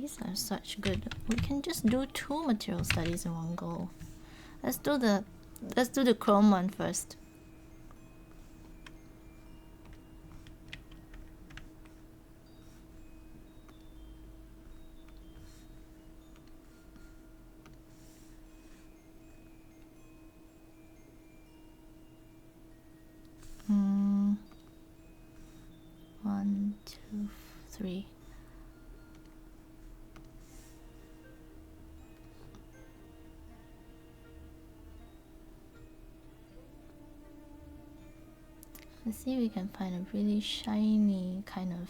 these are such good. We can just do 2 material studies in one go. Let's do the chrome one first. One, two, three. Let's see if we can find a really shiny kind of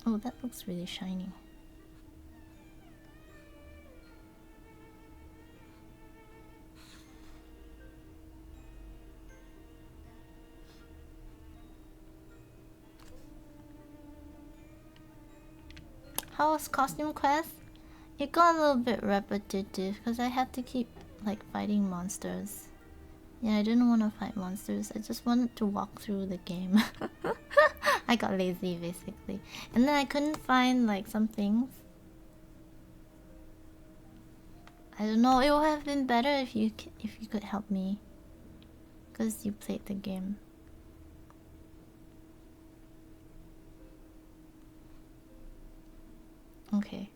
oh, that looks really shiny. How was Costume Quest? It got a little bit repetitive because I had to keep like fighting monsters. Yeah, I didn't want to fight monsters. I just wanted to walk through the game. I got lazy basically, and then I couldn't find like some things. I don't know. It would have been better if you could help me, because you played the game. Okay.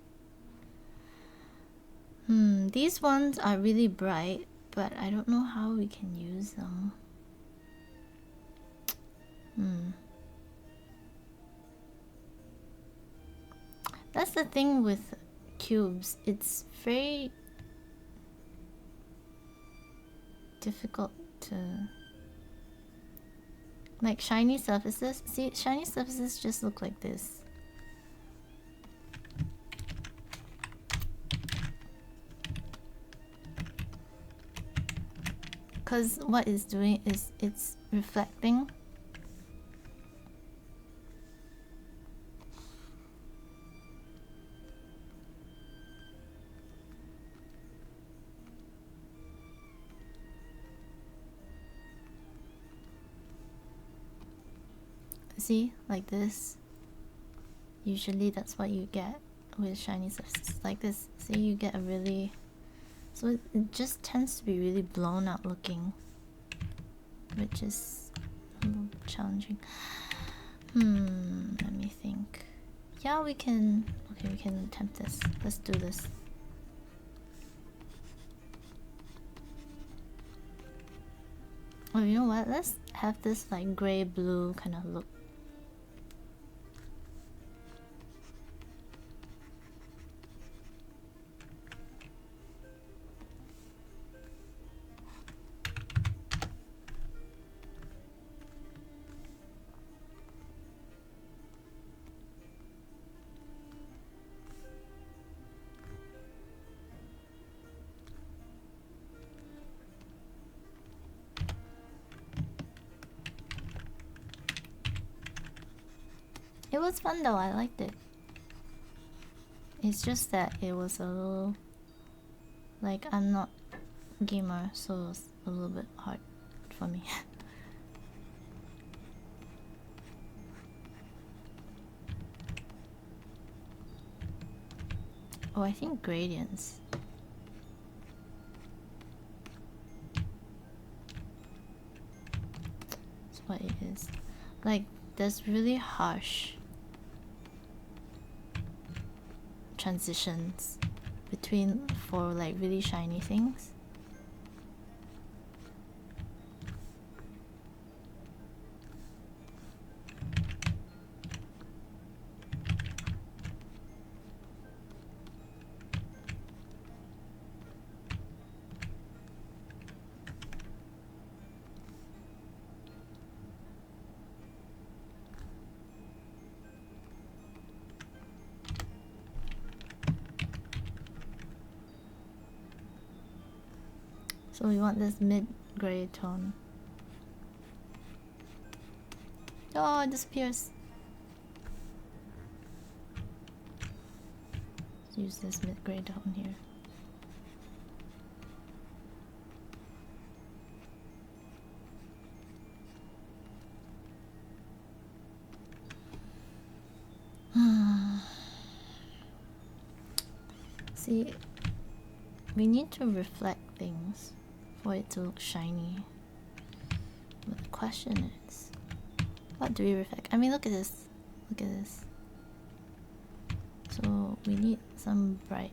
These ones are really bright, but I don't know how we can use them. That's the thing with cubes. It's very difficult to like shiny surfaces. See, shiny surfaces just look like this. Because what it's doing is it's reflecting. See, like this. Usually that's what you get with shiny surfaces like this. See, you get a really... So it just tends to be really blown out looking, which is a little challenging. Let me think. Yeah, we can... Okay, we can attempt this. Let's do this. Oh, you know what? Let's have this like gray-blue kind of look. It was fun though, I liked it. It's just that it was a little... Like, I'm not a gamer, so it's a little bit hard for me. Oh, I think gradients. That's what it is. Like, there's really harsh transitions between for like really shiny things. So we want this mid-gray tone. Oh, it disappears. Let's use this mid-gray tone here. See, we need to reflect things for it to look shiny. But the question is, what do we reflect? I mean, look at this. Look at this. So we need some bright.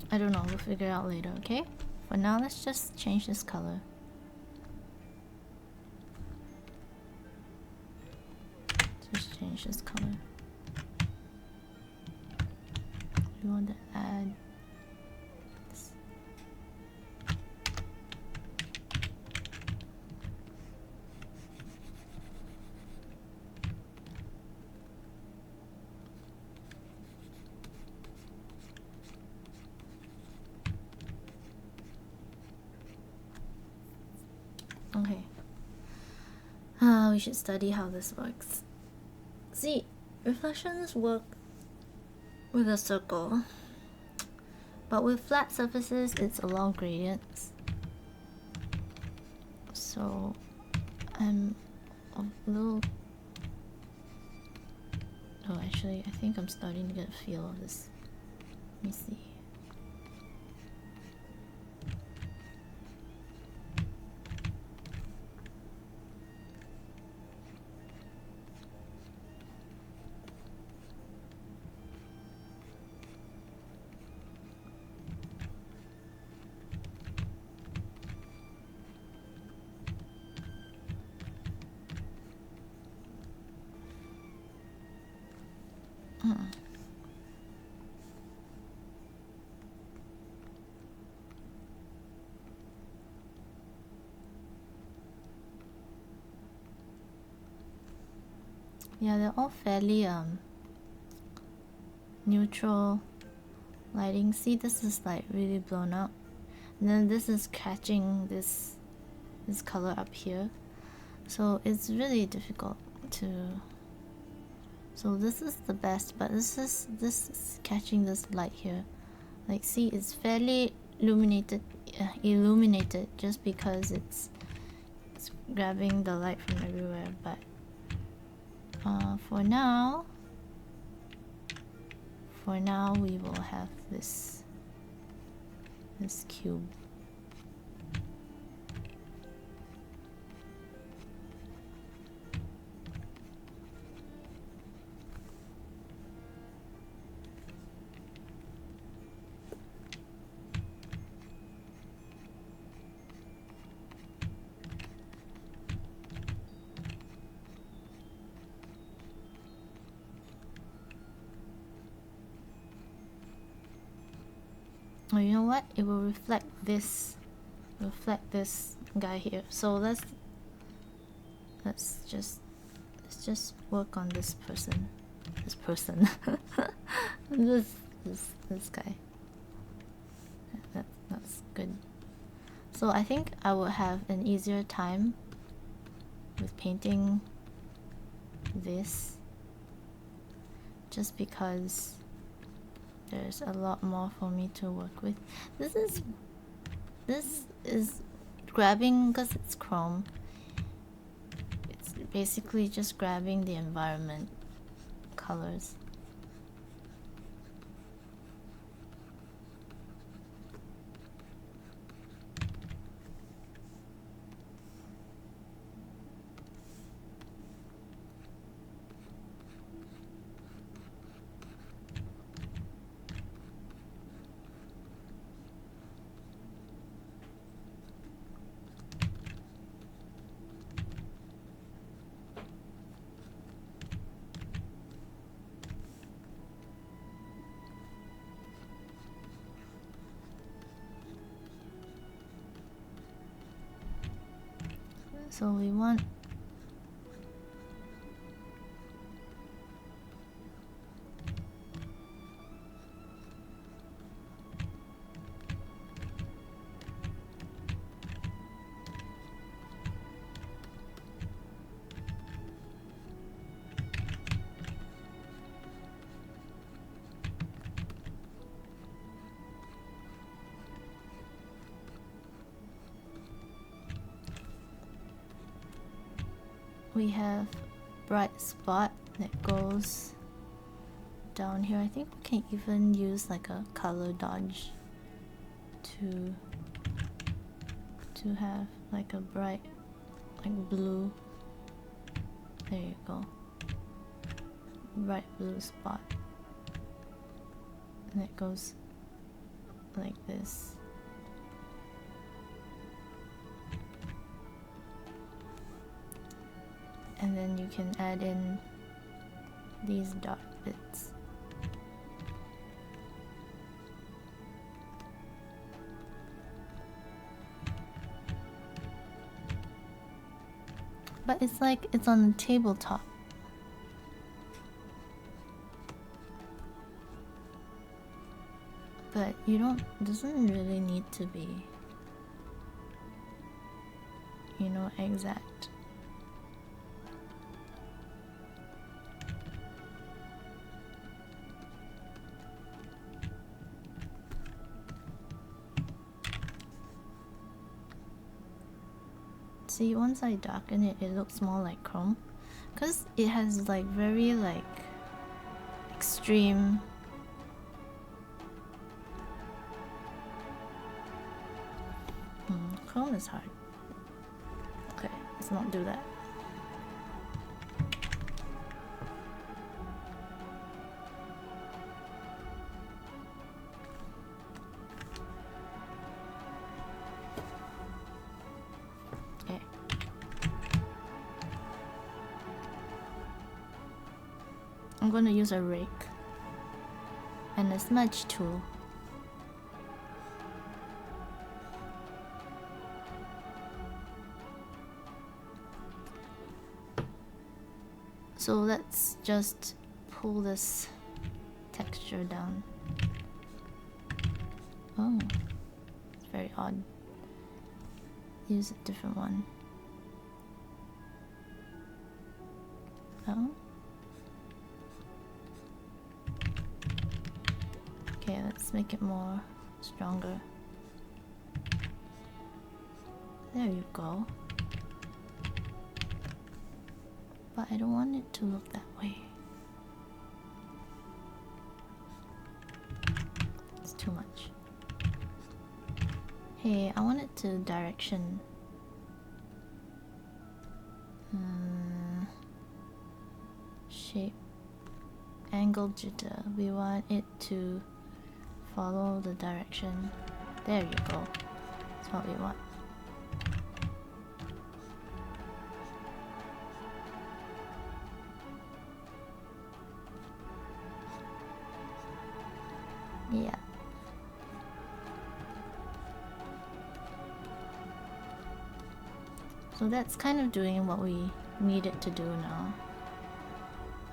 I don't know, we'll figure it out later, okay? For now, let's just change this color. Just change this color. We want to add this. Okay. We should study how this works. See, reflections work with a circle, but with flat surfaces, it's along gradients. So, I'm a little... Oh, actually, I think I'm starting to get a feel of this. Let me see. Yeah, they're all fairly neutral lighting. See, this is like really blown up, and then this is catching this color up here, so it's really difficult to... So this is the best, but this is catching this light here. Like, see, it's fairly illuminated just because it's grabbing the light from everywhere. But for now we will have this cube. Oh, you know what? It will reflect this guy here. So let's just work on this person. This guy. That's good. So I think I will have an easier time with painting this, just because there's a lot more for me to work with. This is grabbing, because it's chrome. It's basically just grabbing the environment colors. So we want we have bright spot that goes down here. I think we can even use like a color dodge to have like a bright like blue. There you go. Bright blue spot. And it goes like this. And then you can add in these dark bits. But it's like it's on the tabletop. But you don't, doesn't really need to be, you know, exact. See, once I darken it, it looks more like chrome, because it has like very like extreme chrome is hard. Okay, let's not do that. Okay. I'm gonna use a rake and a smudge tool. So let's just pull this texture down. Oh, it's very odd. Use a different one. Oh. Okay, let's make it more stronger. There you go. But I don't want it to look that way. It's too much. Hey, I want it to direction. Shape. Angle jitter. We want it to follow the direction. There you go. That's what we want. Yeah. So that's kind of doing what we need it to do now.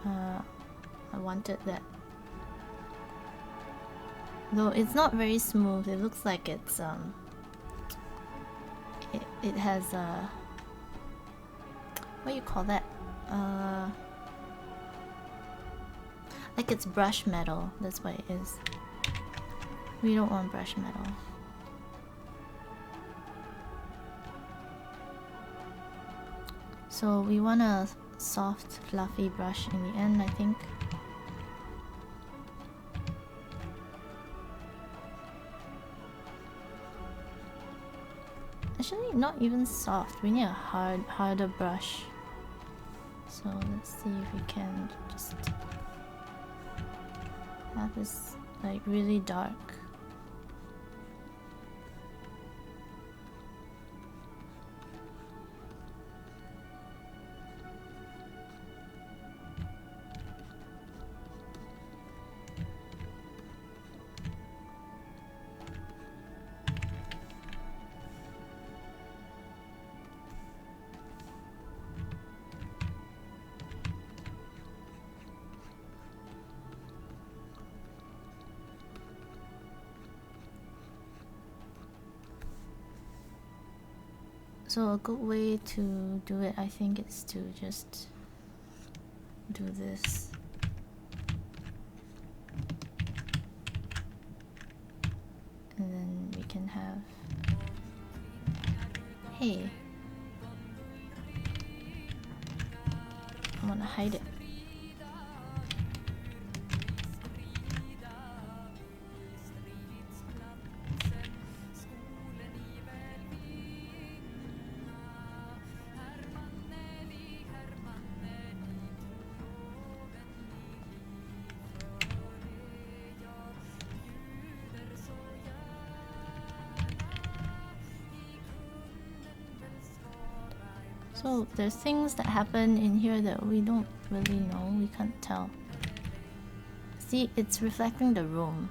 I wanted that. Though it's not very smooth, it looks like it's it has what do you call that? Like it's brush metal, that's what it is. We don't want brush metal. So we want a soft, fluffy brush in the end, I think. Actually, not even soft. We need a harder brush. So let's see if we can just have this like really dark. So a good way to do it, I think, is to just do this. And then we can have... Hey. hide it. So there's things that happen in here that we don't really know, we can't tell. See, it's reflecting the room.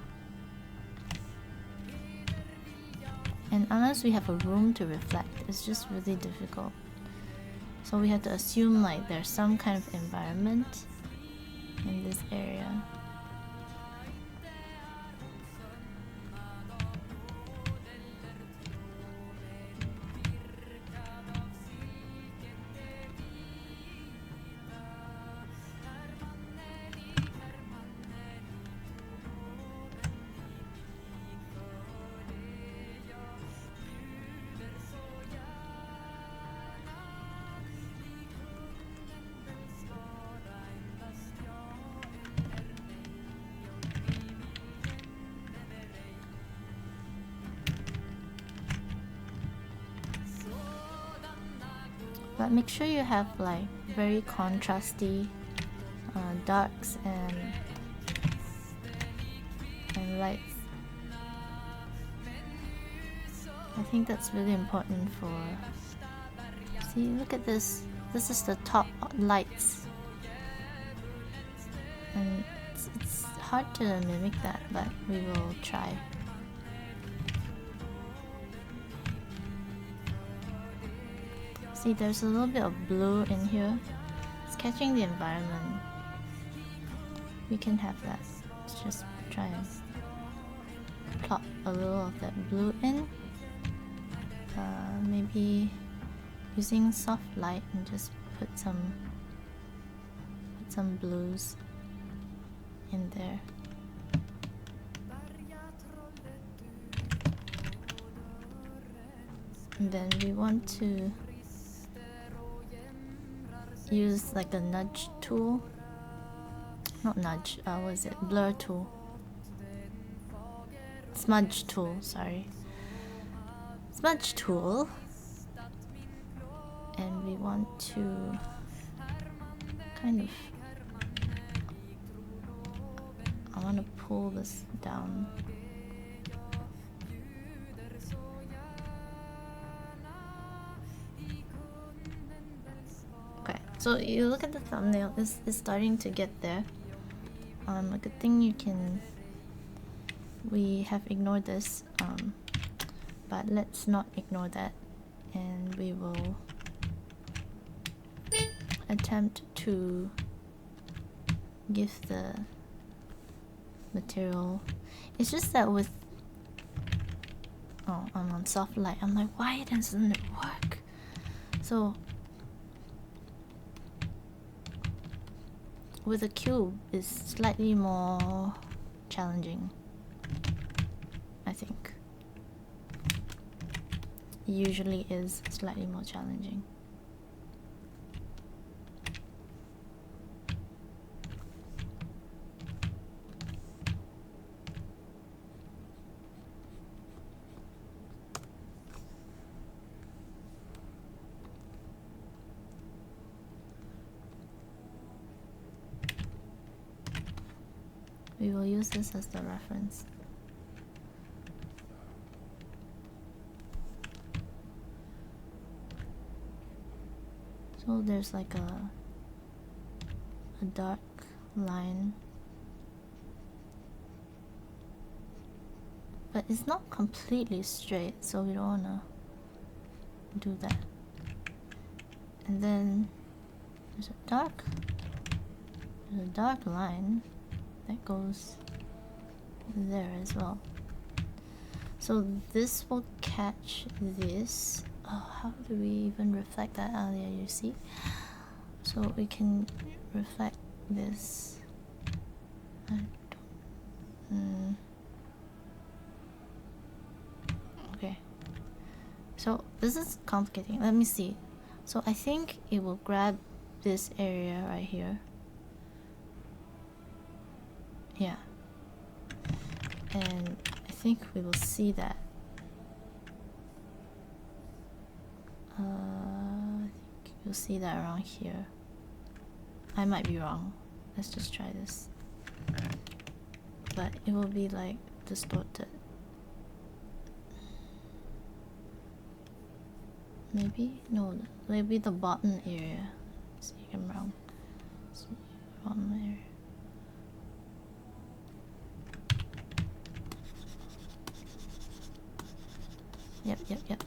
And unless we have a room to reflect, it's just really difficult. So we have to assume like there's some kind of environment in this area. But make sure you have like very contrasty darks and lights. I think that's really important for... See, look at this. This is the top lights. And it's hard to mimic that, but we will try. See, there's a little bit of blue in here. It's catching the environment. We can have that. Let's just try and plop a little of that blue in. Maybe using soft light and just put some blues in there. And then we want to use like a nudge tool. Not nudge, what is it? Blur tool. Smudge tool, sorry. Smudge tool. And we want to kind of... I want to pull this down. Okay, so you look at the thumbnail, it's starting to get there. A good thing we have ignored this, but let's not ignore that, and we will attempt to give the material. It's just that with... Oh, I'm on soft light. I'm like, why doesn't it work? So with a cube, it's slightly more challenging, I think. It usually is slightly more challenging. We will use this as the reference. So there's like a dark line, but it's not completely straight, so we don't wanna do that. And then there's a dark line that goes there as well. So this will catch this. Oh, how do we even reflect that? Oh yeah, you see. So we can reflect this. Okay. So this is complicating. Let me see. So I think it will grab this area right here. Yeah. And I think we will see that. I think you'll see that around here. I might be wrong. Let's just try this. But it will be like distorted. Maybe? No, maybe the bottom area. See if I'm wrong. See, bottom area. Yep.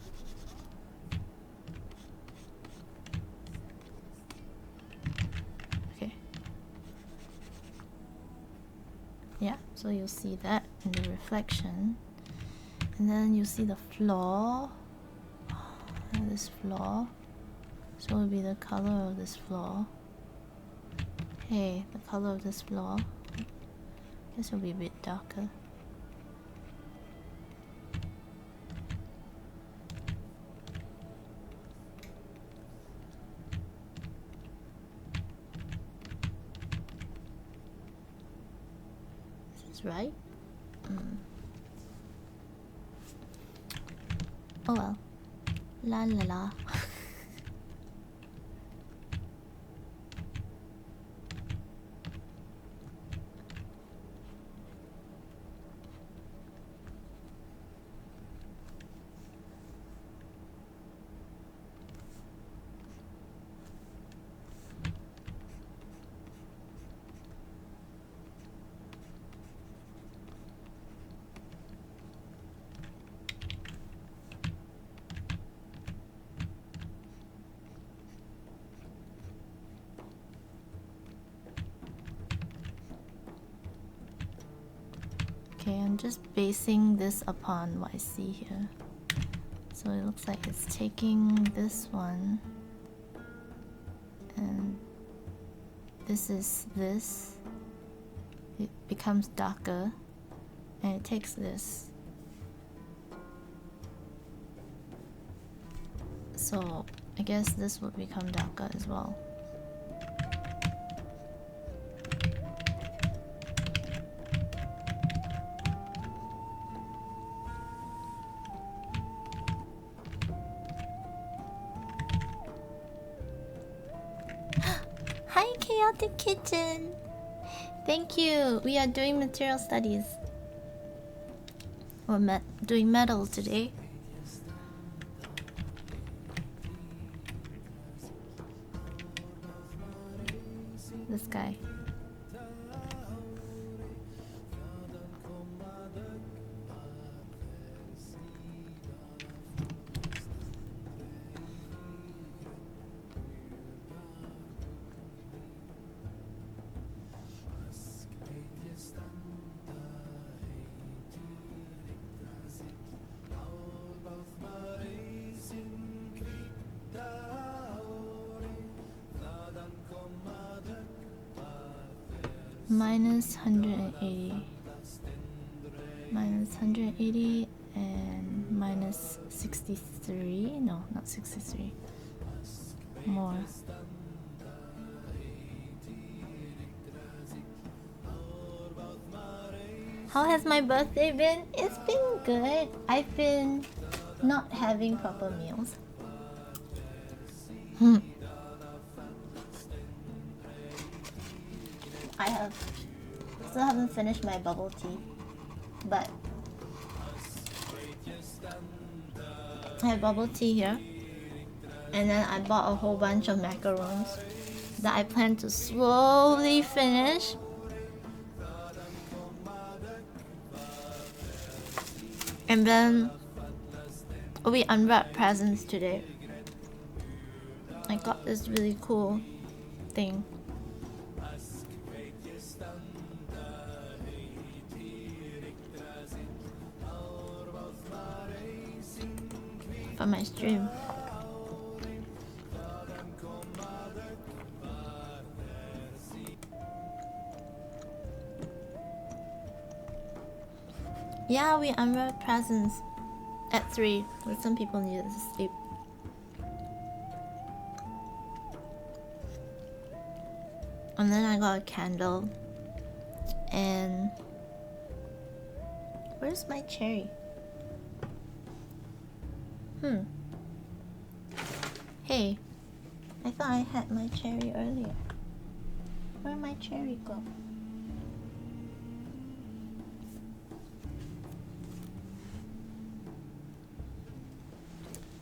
Okay. Yeah, so you'll see that in the reflection. And then you see the floor. This floor. So it will be the color of this floor. Hey, the color of this floor. Guess it'll be a bit darker. Is this right? Oh well. La la la. Okay, I'm just basing this upon what I see here. So it looks like it's taking this one, and this is this. It becomes darker, and it takes this. So I guess this would become darker as well. Hi, Chaotic Kitchen! Thank you! We are doing material studies. We're doing metal today. This guy. Minus 180. Minus 180 and minus 63. No, not 63. More. How has my birthday been? It's been good. I've been not having proper meals. I still haven't finished my bubble tea, but I have bubble tea here, and then I bought a whole bunch of macarons that I plan to slowly finish. And then we unwrapped presents today. I got this really cool thing. For my stream. Yeah, we unwrapped presents at 3, but some people needed to sleep. And then I got a candle. And where's my cherry? Hey, I thought I had my cherry earlier. Where'd my cherry go?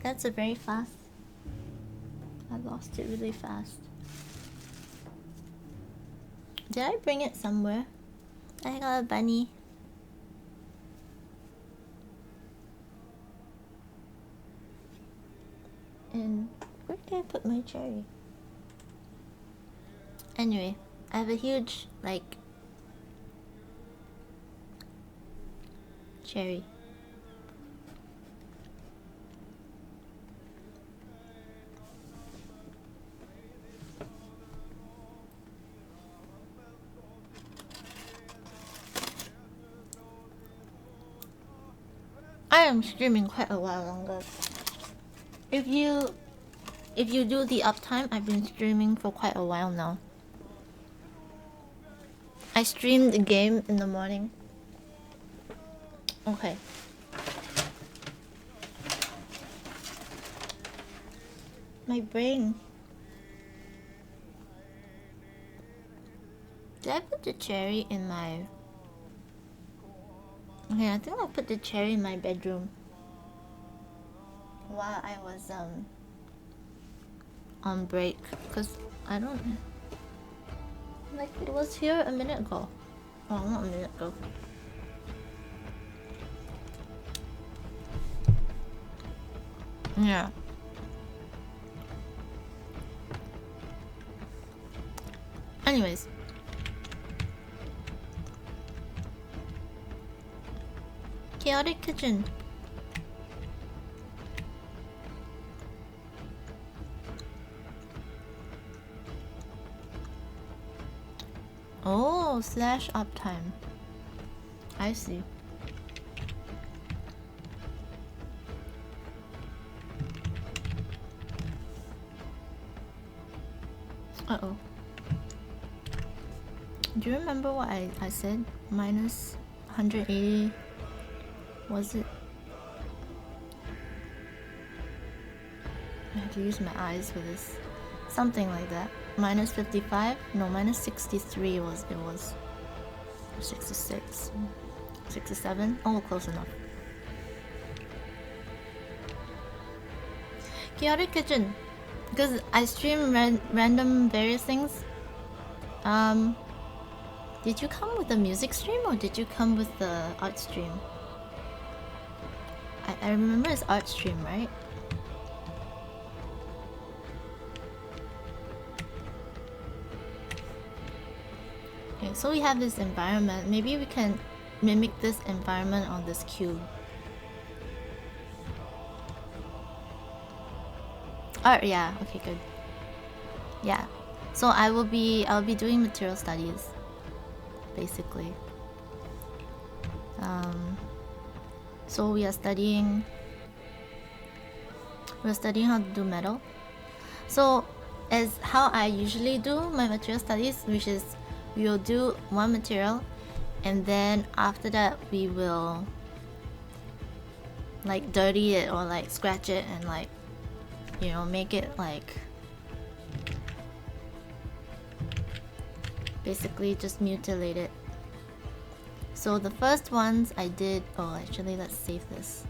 That's a very fast. I lost it really fast. Did I bring it somewhere? I got a bunny. And where did I put my cherry? Anyway, I have a huge, like, cherry. I am streaming quite a while longer. If you do the uptime, I've been streaming for quite a while now. I streamed the game in the morning. Okay. My brain. Did I put the cherry in my... Okay, I think I put the cherry in my bedroom while I was on break, because I don't... Like, it was here a minute ago. Oh, not a minute ago. Yeah. Anyways. Chaotic Kitchen. Oh, slash uptime. I see. Uh-oh. Do you remember what I said? Minus 180... Was it? I have to use my eyes for this. Something like that. Minus 55? No, minus 63 was it was. 66. 67? Oh, close enough. Chaotic Kitchen. Because I stream random various things. Did you come with the music stream or did you come with the art stream? I remember it's art stream, right? Okay, so we have this environment. Maybe we can mimic this environment on this cube. Art, yeah. Okay, good. Yeah. So I'll be doing material studies, basically. So we're studying how to do metal. So as how I usually do my material studies, which is we will do one material and then after that we will like dirty it or like scratch it and like, you know, make it like basically just mutilate it. So the first ones I did... Oh, actually, let's save this.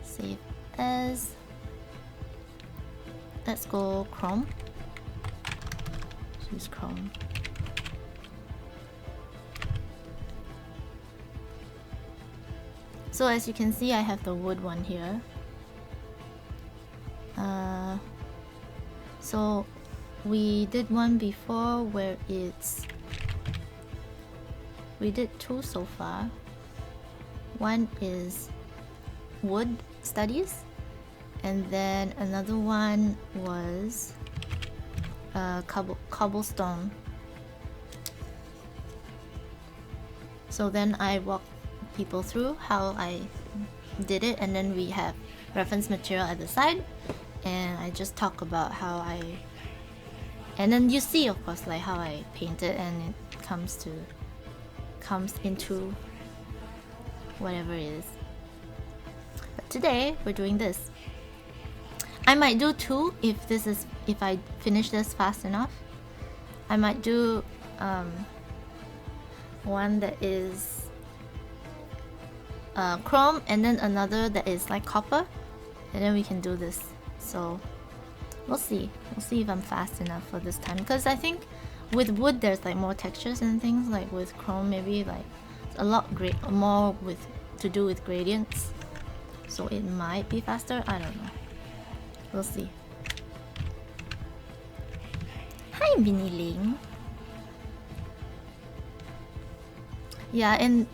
Save as... Let's go Chrome. Choose Chrome. So as you can see, I have the wood one here. So we did one before where it's... We did two so far. One is wood studies, and then another one was cobblestone. So then I walk people through how I did it, and then we have reference material at the side, and I just talk about how I And then you see, of course, like how I paint it, and it comes into whatever it is. But today we're doing this. I might do two if I finish this fast enough. I might do one that is chrome, and then another that is like copper, and then we can do this. So we'll see if I'm fast enough for this time, because I think with wood there's like more textures and things. Like with chrome, maybe like a lot more to do with gradients, so it might be faster. I don't know, we'll see. Hi, Minnie Ling. Yeah, in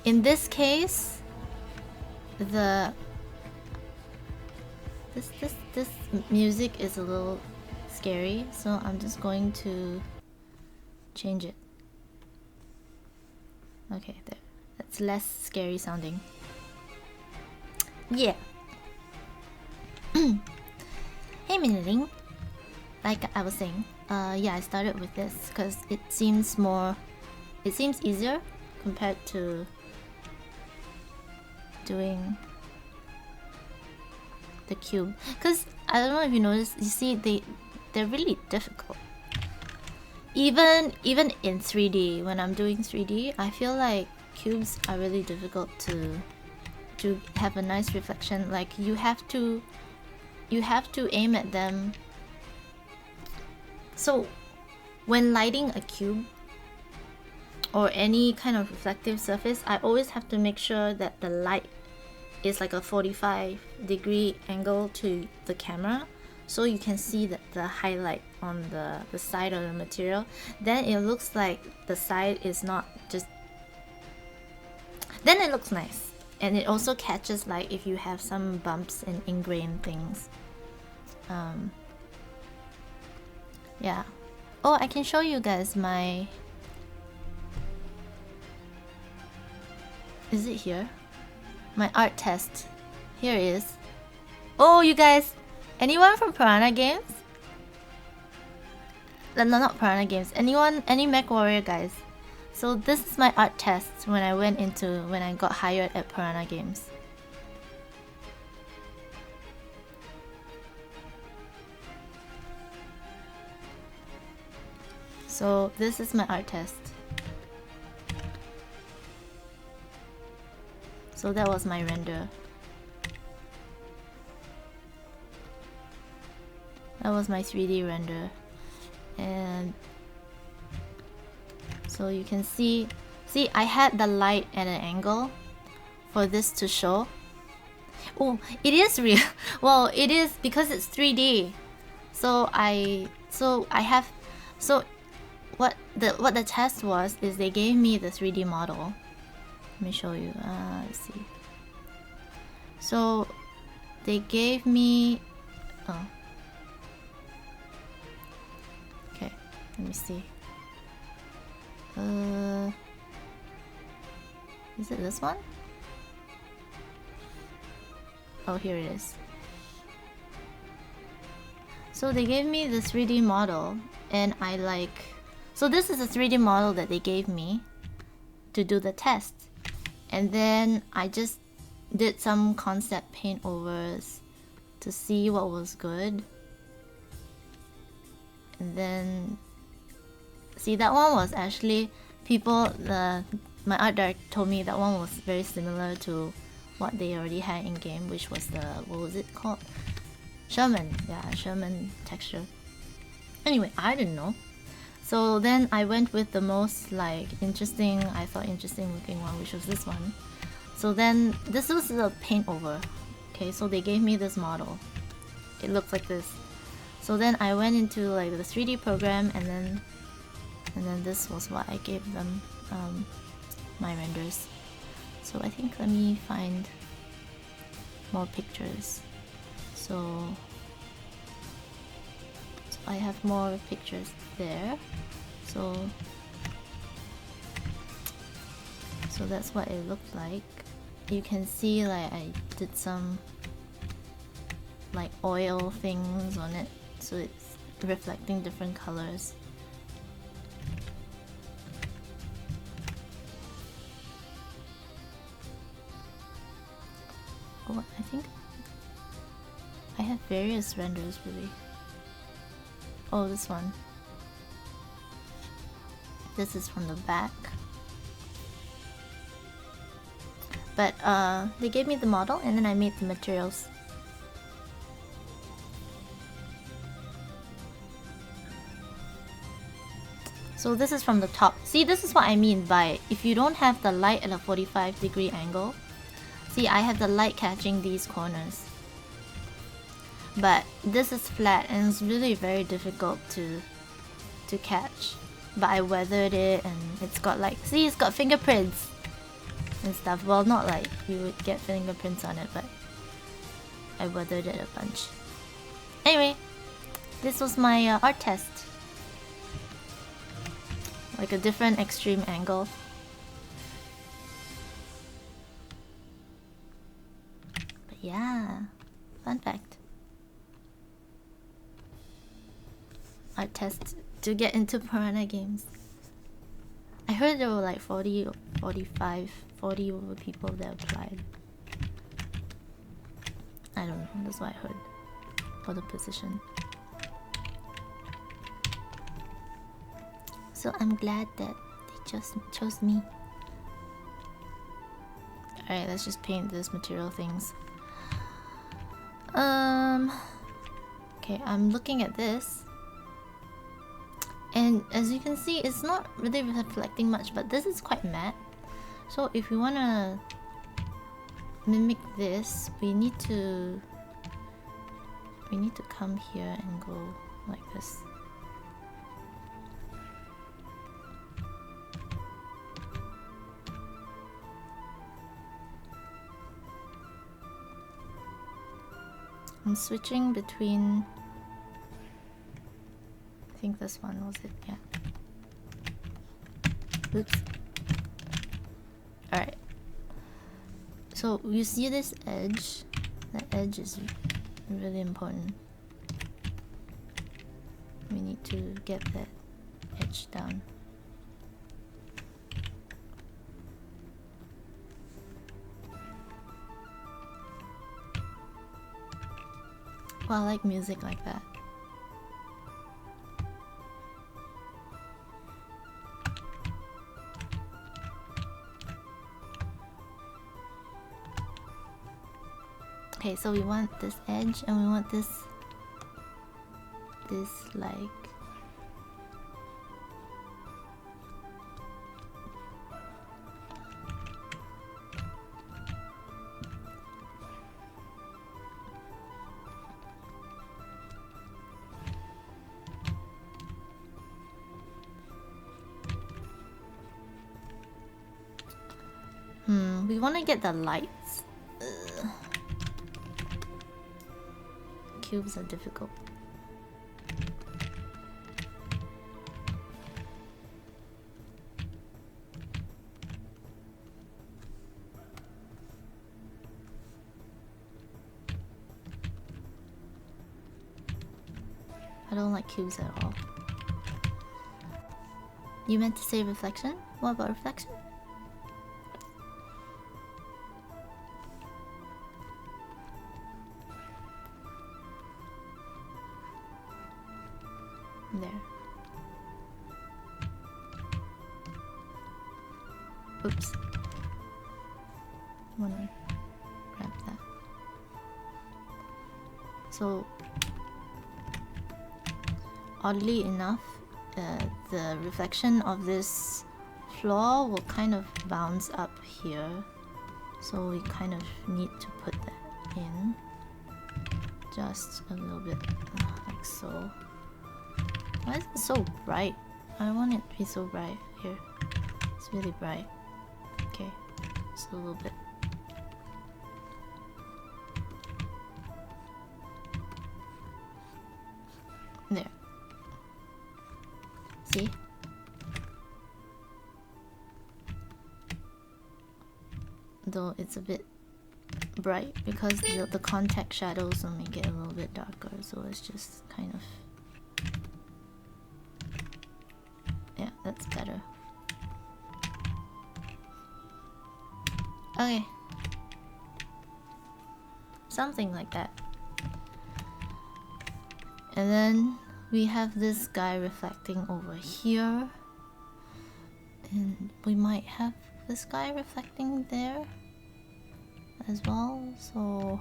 this case, this music is a little scary, so I'm just going to change it. Okay, there. That's less scary sounding. Yeah. Hey, Minling. Like I was saying, yeah, I started with this because it seems easier compared to doing the cube. Because I don't know if you noticed, you see they're really difficult. Even in 3D, when I'm doing 3D, I feel like cubes are really difficult to have a nice reflection. Like you have to aim at them. So when lighting a cube or any kind of reflective surface, I always have to make sure that the light is like a 45-degree angle to the camera, so you can see the highlight on the side of the material. Then it looks like the side is not just... Then it looks nice. And it also catches like if you have some bumps and ingrained things. Yeah. Oh, I can show you guys my... Is it here? My art test. Here it is. Oh, you guys! Anyone from Piranha Games? No, not Piranha Games. Anyone? Any MechWarrior guys? So this is my art test when I got hired at Piranha Games. So this is my art test. So that was my render. That was my 3D render. And so you can see I had the light at an angle for this to show. Oh, it is real. Well, it is because it's 3D. What the test was is they gave me the 3D model. Let me show you. Let's see. So they gave me... Oh. Okay, let me see. Is it this one? Oh, here it is. So they gave me the 3D model, and I like... So this is a 3D model that they gave me to do the test. And then I just did some concept paint overs to see what was good. And then... See, that one was actually... My art director told me that one was very similar to what they already had in game, which was the... What was it called? Sherman. Yeah, Sherman texture. Anyway, I didn't know. So then I went with the most I thought interesting looking one, which was this one. So then this was the paint over. Okay, so they gave me this model. It looks like this. So then I went into like the 3D program, and then this was what I gave them, my renders. So I think let me find more pictures. So I have more pictures there. So that's what it looked like. You can see like I did some like oil things on it, so it's reflecting different colors. Oh, I think I have various renders really. Oh, this one. This is from the back. But they gave me the model and then I made the materials. So this is from the top. See, this is what I mean by if you don't have the light at a 45-degree angle. See, I have the light catching these corners. But this is flat and it's really very difficult to catch. But I weathered it and it's got like, see, it's got fingerprints and stuff. Well, not like you would get fingerprints on it, but I weathered it a bunch. Anyway, this was my art test. Like a different extreme angle. But yeah, fun fact. Art test to get into Piranha Games. I heard there were like 40 or 45, 40 over people that applied. I don't know, that's what I heard for the position. So I'm glad that they just chose me. Alright, let's just paint this material things. Okay, I'm looking at this. And as you can see, it's not really reflecting much, but this is quite matte. So if we want to mimic this, we need to come here and go like this. I'm switching between, I think this one was it, yeah. Oops. Alright. So you see this edge? The edge is really important. We need to get that edge down. Well, I like music like that. Okay, so we want this edge and we want this like we want to get the lights. Ugh. Cubes are difficult. I don't like cubes at all. You meant to say reflection? What about reflection? There. Oops. I wanna grab that. So, oddly enough, the reflection of this floor will kind of bounce up here. So we kind of need to put that in. Just a little bit, like so. Why is it so bright? I don't want it to be so bright here. It's really bright. Okay, just a little bit. There. See? Though it's a bit bright because the contact shadows will make it a little bit darker, so let's just kind of Yeah, that's better. Okay. Something like that. And then we have this guy reflecting over here. And we might have this guy reflecting there as well. So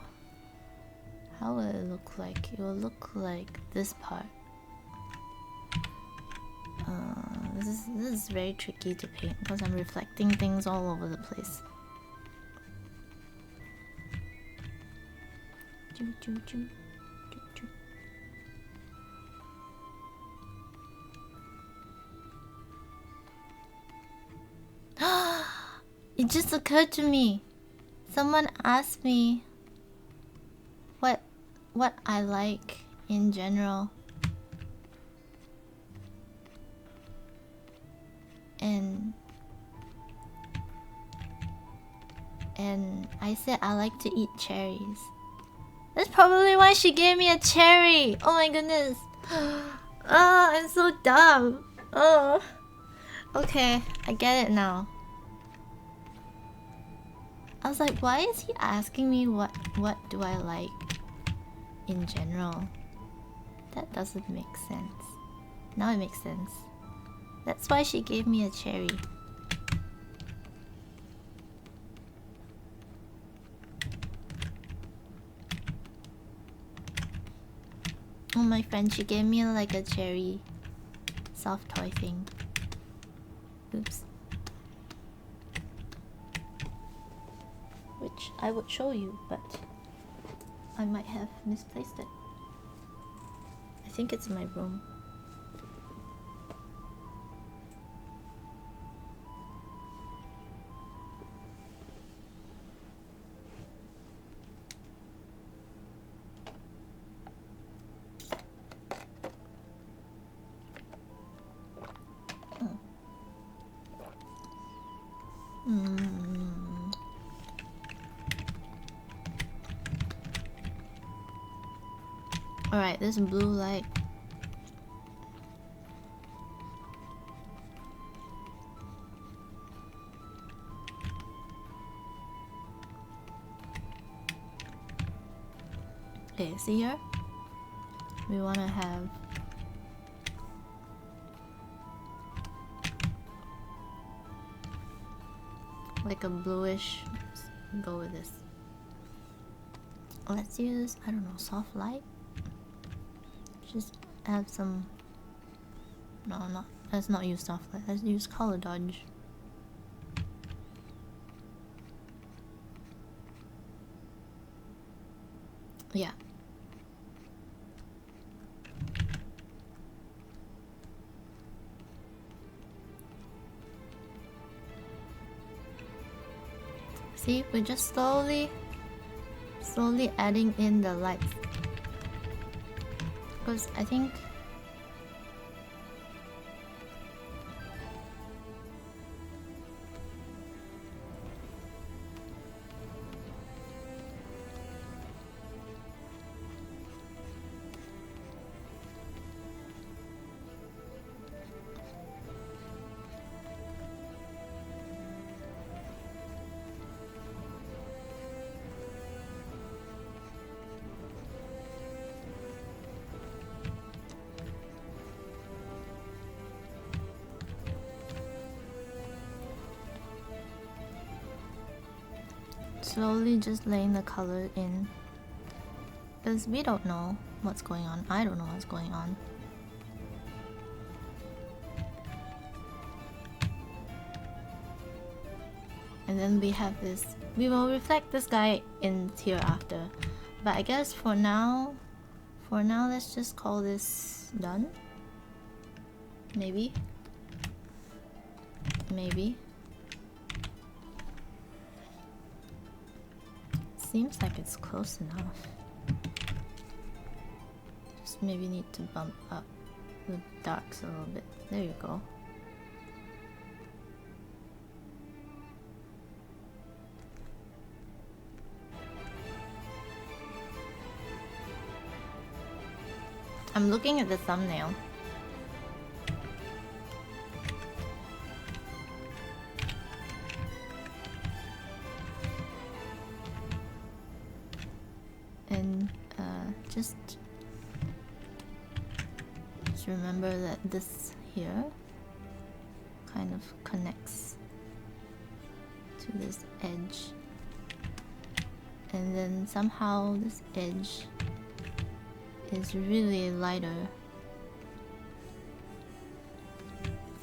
how will it look like? It will look like this part. This is very tricky to paint because I'm reflecting things all over the place. Choo, choo, choo. Choo, choo. It just occurred to me. Someone asked me what I like in general. And I said I like to eat cherries. That's probably why she gave me a cherry. Oh my goodness. Oh, I'm so dumb. Oh. Okay, I get it now. I was like, why is he asking me what do I like in general? That doesn't make sense. Now it makes sense. That's why she gave me a cherry. Oh, my friend, she gave me like a cherry soft toy thing. Oops. Which I would show you, but I might have misplaced it. I think it's in my room. Alright, this blue light. Okay, see here? We want to have like a bluish. Let's go with this. Let's use, I don't know, soft light. Just add some. No, not. Let's not use soft light. Let's use color dodge. Yeah. See, we're just slowly adding in the lights. Because I think slowly just laying the color in, because we don't know what's going on. I don't know what's going on. And then we have this. We will reflect this guy in here after, but I guess for now let's just call this done. Maybe. Seems like it's close enough. Just maybe need to bump up the darks a little bit. There you go. I'm looking at the thumbnail. And just remember that this here kind of connects to this edge, and then somehow this edge is really lighter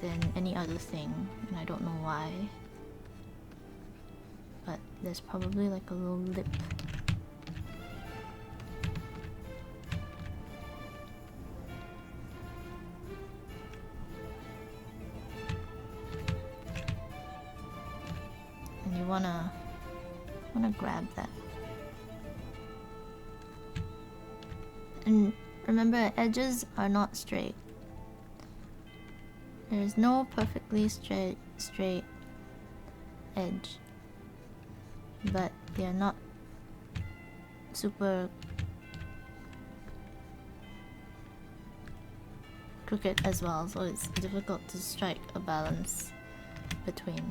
than any other thing, and I don't know why, but there's probably like a little lip. And you wanna grab that. And remember, edges are not straight. There's no perfectly straight edge, but they're not super crooked as well, so it's difficult to strike a balance between.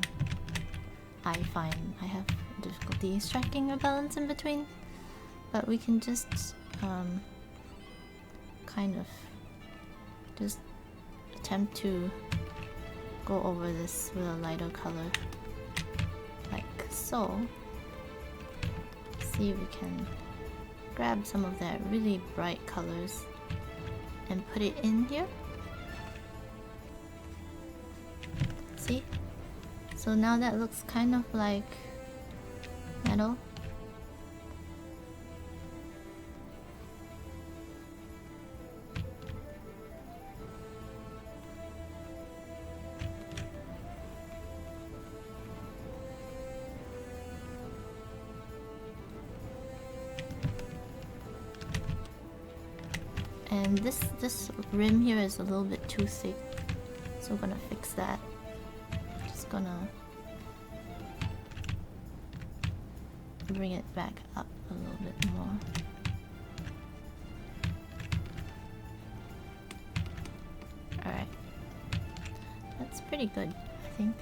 I find I have difficulty striking a balance in between, but we can just kind of just attempt to go over this with a lighter color, like so. See if we can grab some of that really bright colors and put it in here. See? So now that looks kind of like metal. And this rim here is a little bit too thick, so we're gonna fix that. Just gonna bring it back up a little bit more. Alright. That's pretty good, I think.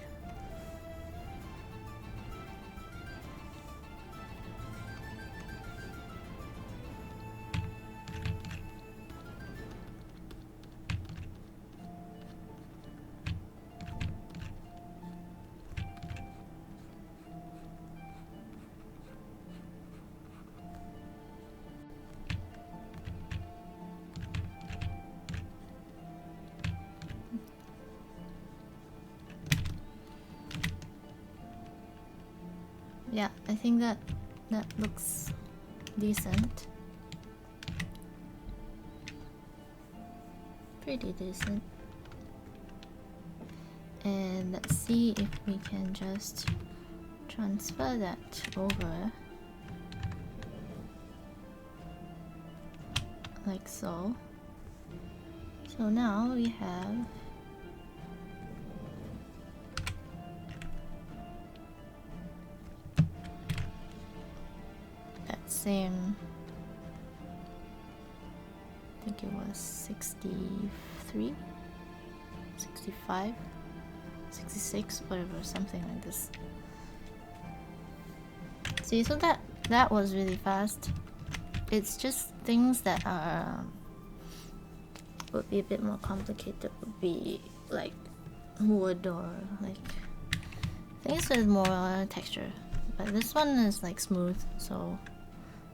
Yeah, I think that looks decent. Pretty decent. And let's see if we can just transfer that over like so. So now we have same, I think it was 63, 65, 66, whatever, something like this. See, so that was really fast. It's just things that are would be a bit more complicated would be like wood or like things with more texture, but this one is like smooth, so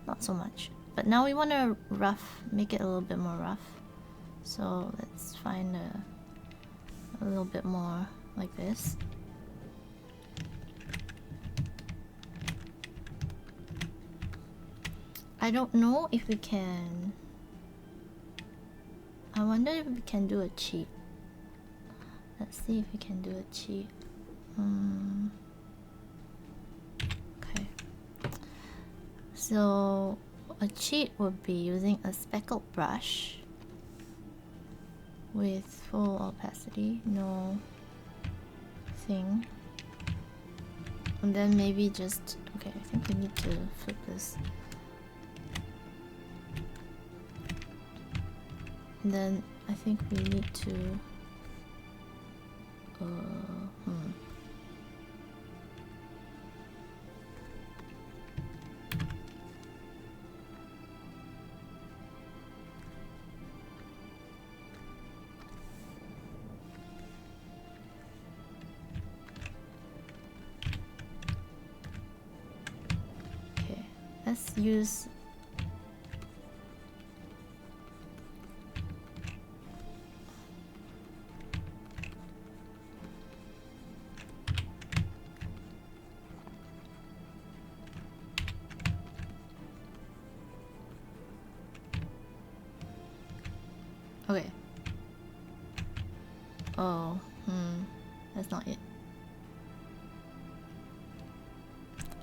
not so much. But now we want to make it a little bit more rough. So let's find a little bit more like this. I don't know if we can. I wonder if we can do a cheat. Let's see if we can do a cheat. Okay. So a cheat would be using a speckled brush with full opacity, no thing. And then maybe just, okay, I think we need to flip this. then I think we need to okay, let's use okay. Oh, that's not it.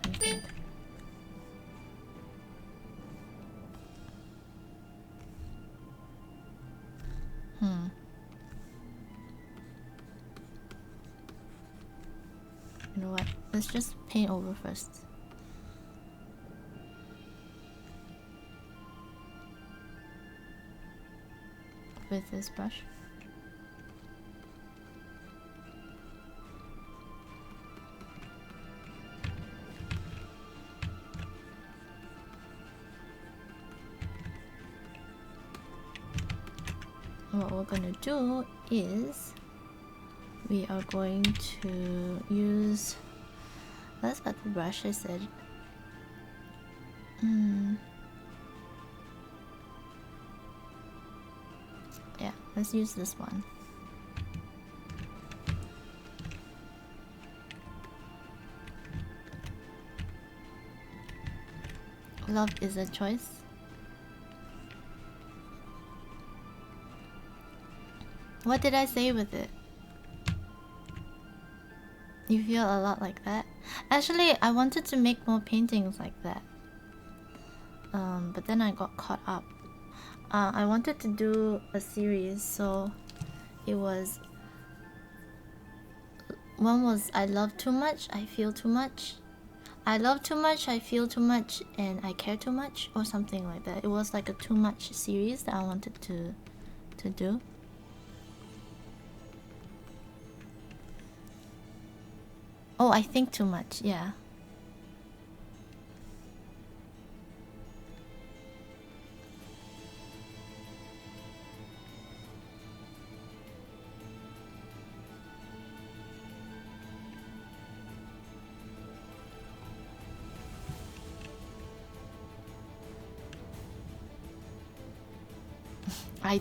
I think. You know what? Let's just paint over first. With this brush. What we're gonna do is we are going to use, let's get the brush I said. Yeah, let's use this one. Love is a choice. What did I say with it? You feel a lot like that? Actually, I wanted to make more paintings like that. But then I got caught up. I wanted to do a series, so it was... One was I love too much, I feel too much. I love too much, I feel too much, and I care too much, or something like that. It was like a too much series that I wanted to do. Oh, I think too much, yeah.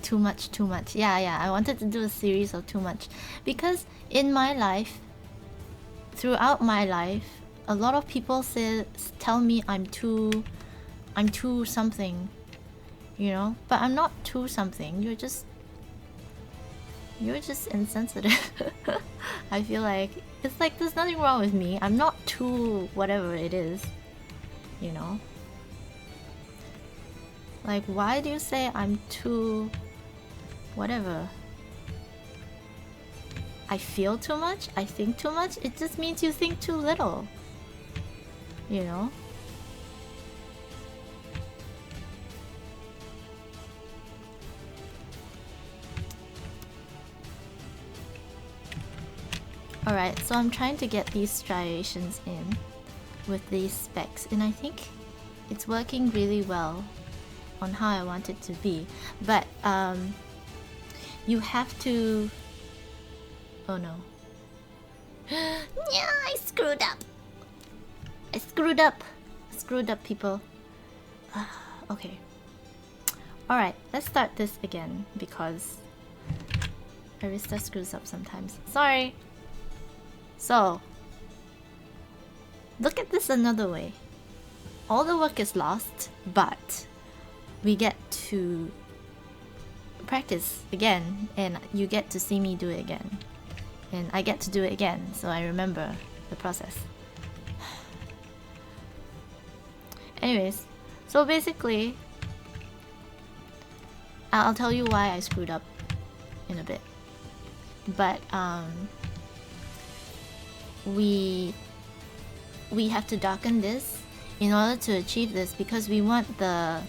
Too much. Yeah, I wanted to do a series of too much. Because in my life, throughout my life, a lot of people tell me I'm too something, you know? But I'm not too something. You're just insensitive. I feel like it's like there's nothing wrong with me. I'm not too whatever it is, you know? Like, why do you say I'm too whatever? I feel too much? I think too much? It just means you think too little. You know? Alright, so I'm trying to get these striations in with these specs, and I think it's working really well on how I want it to be. But you have to... Oh no. Yeah, I screwed up. I screwed up, people. Okay. Alright, let's start this again because Arista screws up sometimes. Sorry. So, look at this another way. All the work is lost, but we get to practice again, and you get to see me do it again. And I get to do it again, so I remember the process. Anyways, so basically, I'll tell you why I screwed up in a bit. But, we have to darken this in order to achieve this because we want the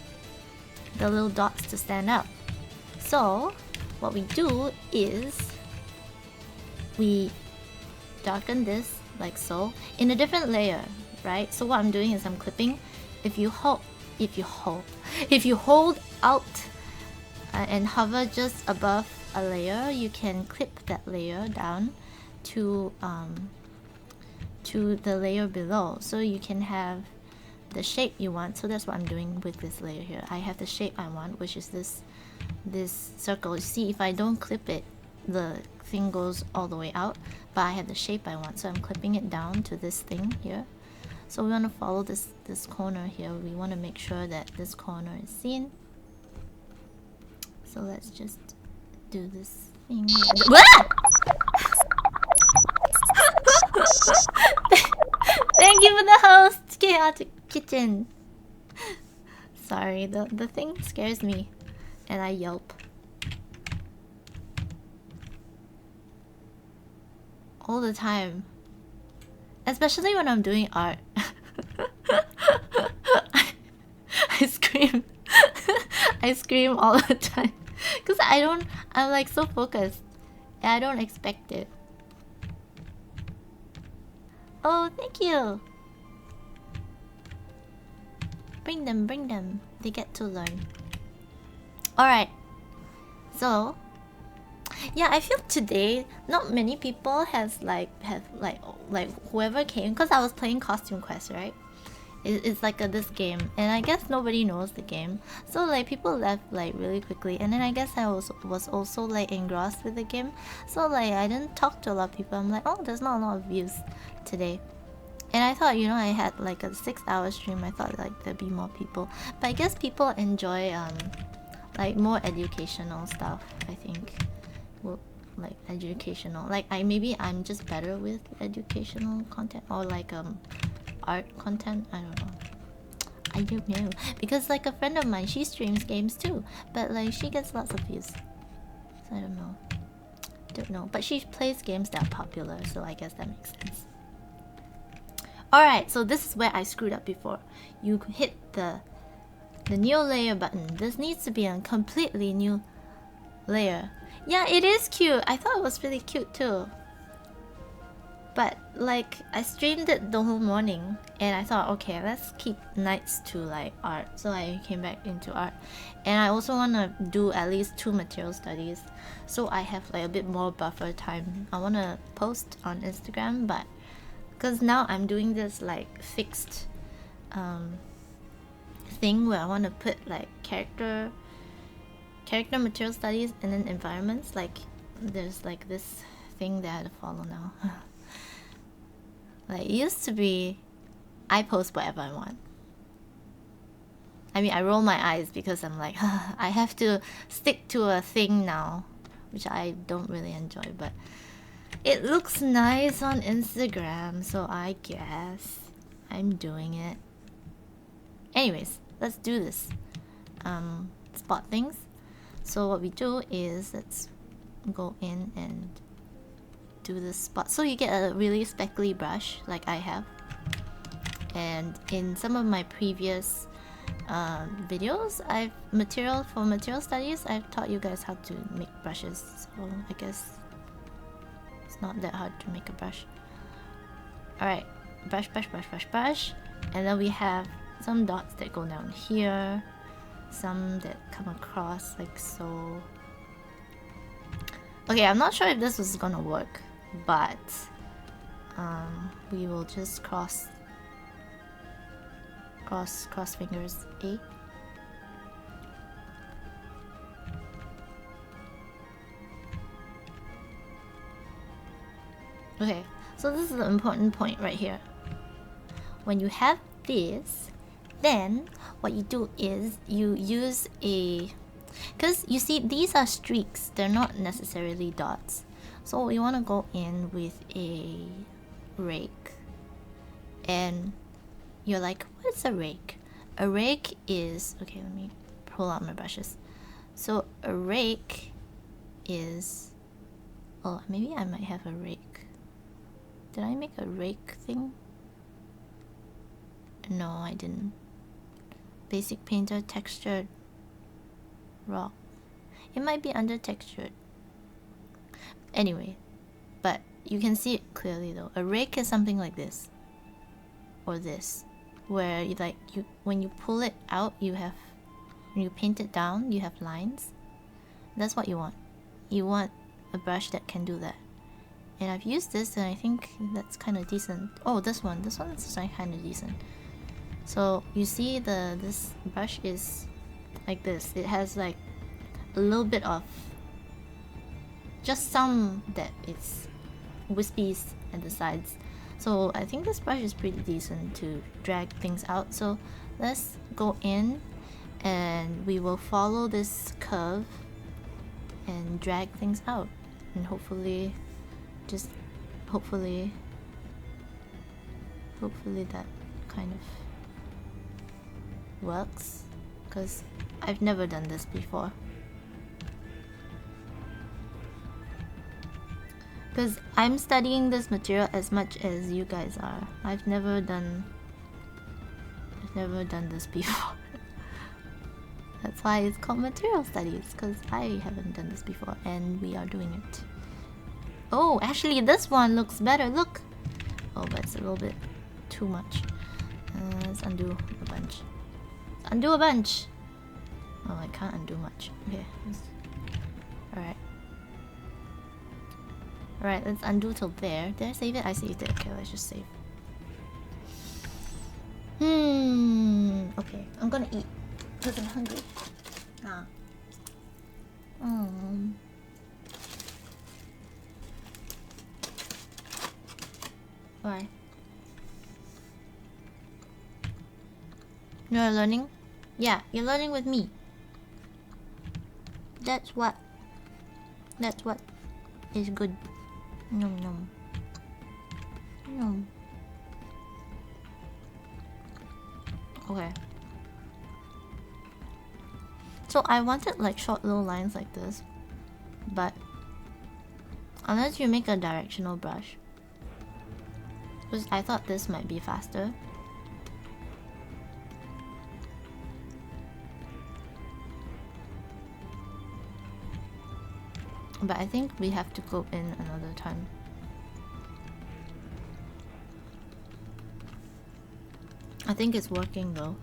little dots to stand out. So what we do is we darken this like so in a different layer, right? So what I'm doing is I'm clipping. If you hold Alt and hover just above a layer, you can clip that layer down to the layer below, so you can have the shape you want. So that's what I'm doing with this layer here. I have the shape I want, which is this circle. You see, if I don't clip it, the thing goes all the way out, but I have the shape I want, so I'm clipping it down to this thing here. So we want to follow this corner here. We want to make sure that this corner is seen. So let's just do this thing here. Thank you for the host, Chaotic Kitchen. Sorry, the thing scares me and I yelp all the time, especially when I'm doing art. I scream. I scream all the time because I'm like so focused and I don't expect it. Oh, thank you. Bring them. They get to learn. Alright. So yeah, I feel today not many people have like whoever came, because I was playing Costume Quest, right? It's like this game, and I guess nobody knows the game, so like people left like really quickly, and then I guess I was also like engrossed with the game, so like I didn't talk to a lot of people. I'm like, oh, there's not a lot of views today, and I thought, you know, I had like a 6-hour stream. I thought like there'd be more people, but I guess people enjoy like more educational stuff. I think, well, like educational, like maybe I'm just better with educational content, or like art content. I don't know, because like a friend of mine, she streams games too, but like she gets lots of views, so I don't know, but she plays games that are popular, so I guess that makes sense. Alright, so this is where I screwed up before. You hit the new layer button. This needs to be a completely new layer. Yeah, it is cute. I thought it was really cute too. But like, I streamed it the whole morning and I thought, okay, let's keep nights to like art. So I came back into art, and I also want to do at least 2 material studies, so I have like a bit more buffer time. I want to post on Instagram, but because now I'm doing this like fixed thing where I want to put like character material studies and then environments. Like there's like this thing that I have to follow now. Like it used to be I post whatever I want. I mean, I roll my eyes because I'm like, I have to stick to a thing now, which I don't really enjoy, but it looks nice on Instagram, so I guess I'm doing it. Anyways, let's do this. Spot things. So what we do is, let's go in and do this spot. So you get a really speckly brush like I have. And in some of my previous videos, material studies, I've taught you guys how to make brushes. So I guess it's not that hard to make a brush. Alright, brush. And then we have some dots that go down here, some that come across like so. Okay, I'm not sure if this was gonna work, but we will just cross fingers. A. Okay, so this is the important point right here. When you have this, then what you do is you use a, because you see these are streaks, they're not necessarily dots. So we want to go in with a rake. And you're like, what is a rake? A rake is, okay, let me pull out my brushes. So a rake is, oh, maybe I might have a rake. Did I make a rake thing? No, I didn't. Basic Painter, textured rock. It might be under textured. Anyway, but you can see it clearly though. A rake is something like this. Or this. Where you when you pull it out, when you paint it down, you have lines. That's what you want. You want a brush that can do that. And I've used this and I think that's kind of decent. Oh, this one's kind of decent. So you see this brush is like this. It has like a little bit of just some that it's wispies at the sides. So I think this brush is pretty decent to drag things out. So let's go in and we will follow this curve and drag things out, and hopefully that kind of works, because I've never done this before. Because I'm studying this material as much as you guys are. I've never done this before. That's why it's called material studies, because I haven't done this before and we are doing it. Oh, actually this one looks better, look! Oh, but it's a little bit too much. Let's undo a bunch. Undo a bunch! Oh, I can't undo much. Okay. Alright. Alright, let's undo till there. Did I save it? I saved it. Okay, let's just save. Okay, I'm gonna eat because I'm hungry. Why? You're learning? Yeah, you're learning with me. That's what is good. Nom nom. Nom. Okay. So I wanted like short little lines like this, but unless you make a directional brush, because I thought this might be faster. But I think we have to go in another time. I think it's working though.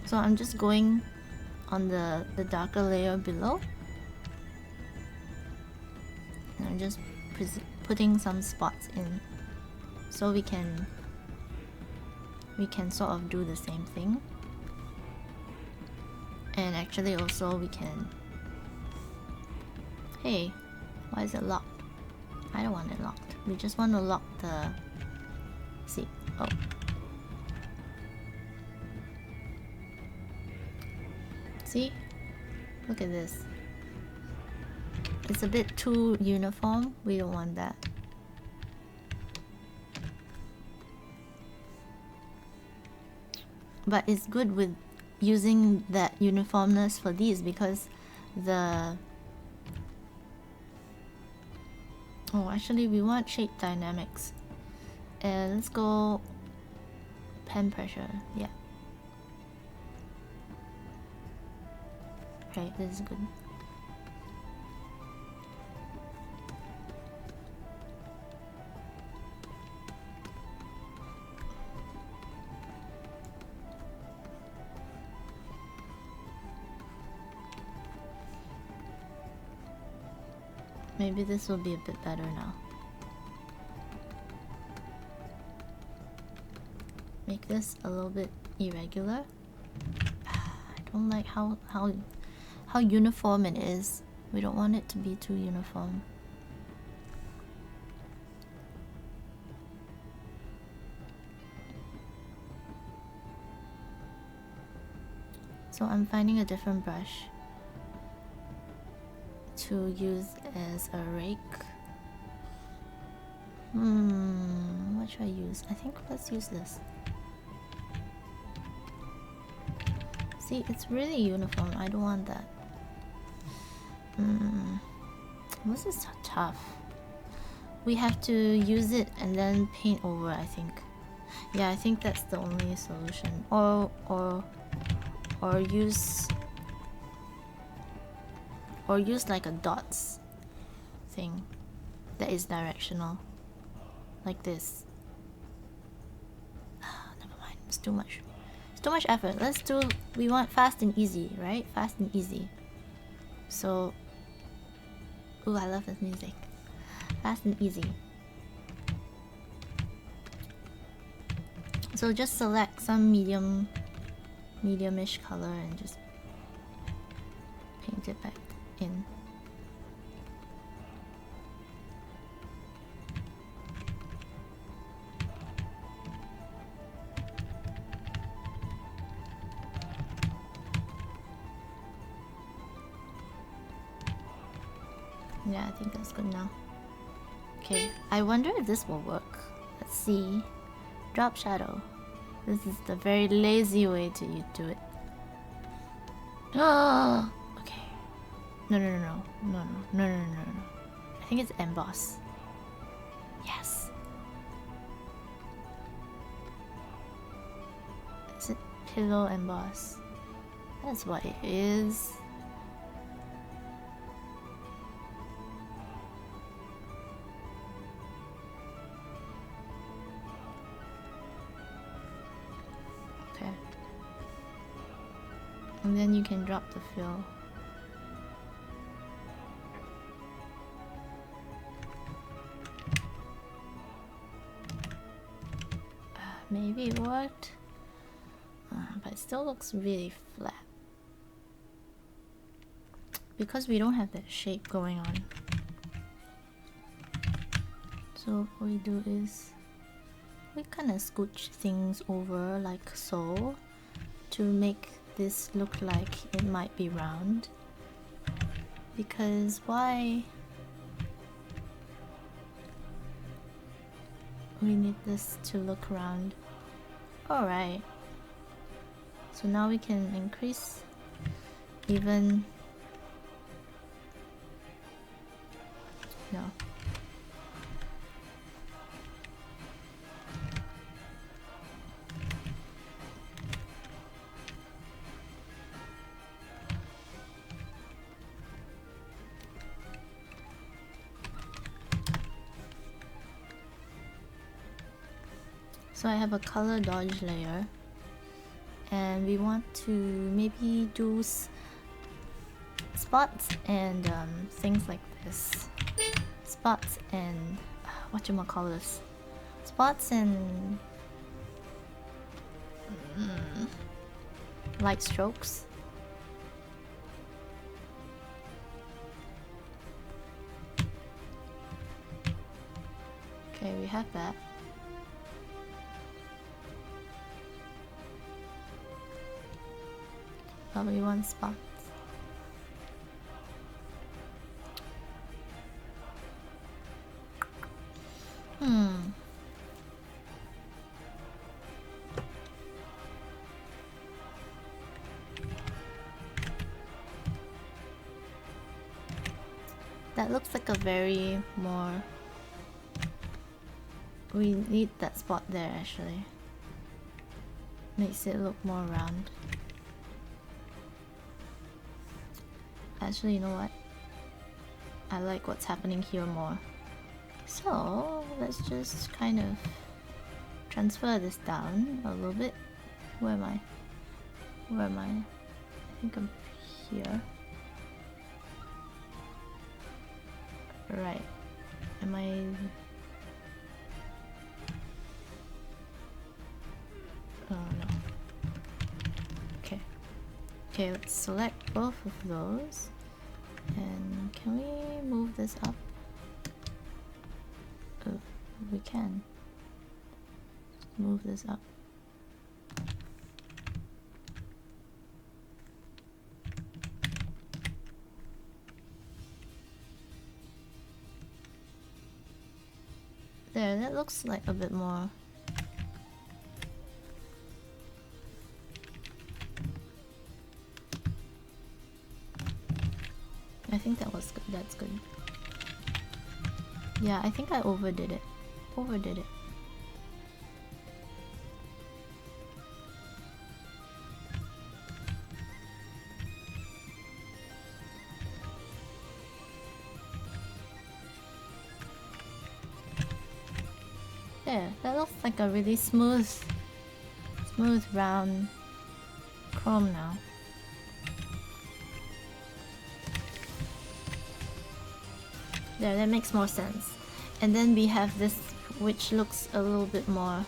So I'm just going on the darker layer below. And I'm just putting some spots in so we can sort of do the same thing. And actually also we can... Hey, why is it locked? I don't want it locked. We just want to lock the... See. Oh. See? Look at this. It's a bit too uniform. We don't want that. But it's good with using that uniformness for these because the... Oh, actually we want shape dynamics. And let's go pen pressure. Yeah. Right, this is good. Maybe this will be a bit better now. Make this a little bit irregular. I don't like how uniform it is. We don't want it to be too uniform. So I'm finding a different brush to use as a rake. What should I use? I think let's use this. See, it's really uniform. I don't want that. This is tough. We have to use it and then paint over, I think. Yeah, I think that's the only solution. Or use like a dots thing that is directional, like this. Never mind. It's too much. It's too much effort. Let's do. We want fast and easy, right? Fast and easy. So. Ooh, I love this music. Fast and easy. So just select some medium-ish color and just paint it back in. Yeah, I think that's good now. Okay, I wonder if this will work. Let's see. Drop shadow. This is the very lazy way to do it. Oh, okay. No. I think it's emboss. Yes. Is it pillow emboss? That's what it is. And then you can drop the fill. Maybe it worked, but it still looks really flat because we don't have that shape going on. So what we do is we kind of scooch things over like so to make this look like it might be round, because why? We need this to look round. Alright, so now we can increase even. No. So I have a color dodge layer, and we want to maybe do spots and things like this. Spots and whatchamacallit, spots and light strokes. Okay, we have that. Probably one spot. That looks like a very more. We need that spot there actually. Makes it look more round. Actually, you know what? I like what's happening here more. So let's just kind of transfer this down a little bit. Where am I? Where am I? I think I'm here. Right. Am I? Oh no. Okay. Okay, let's select both of those. And can we move this up? Oh, we can. Just move this up. There, that looks like a bit more. I think that was good. That's good. Yeah, I think I overdid it. There, that looks like a really smooth round chrome now. There, that makes more sense. And then we have this, which looks a little bit more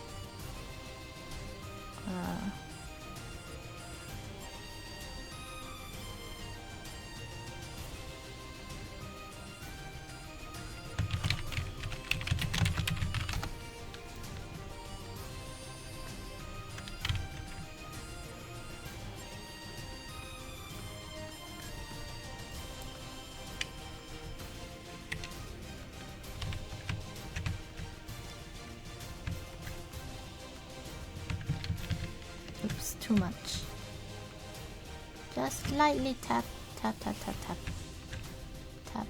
oops, too much. Just lightly tap, tap, tap, tap, tap, tap.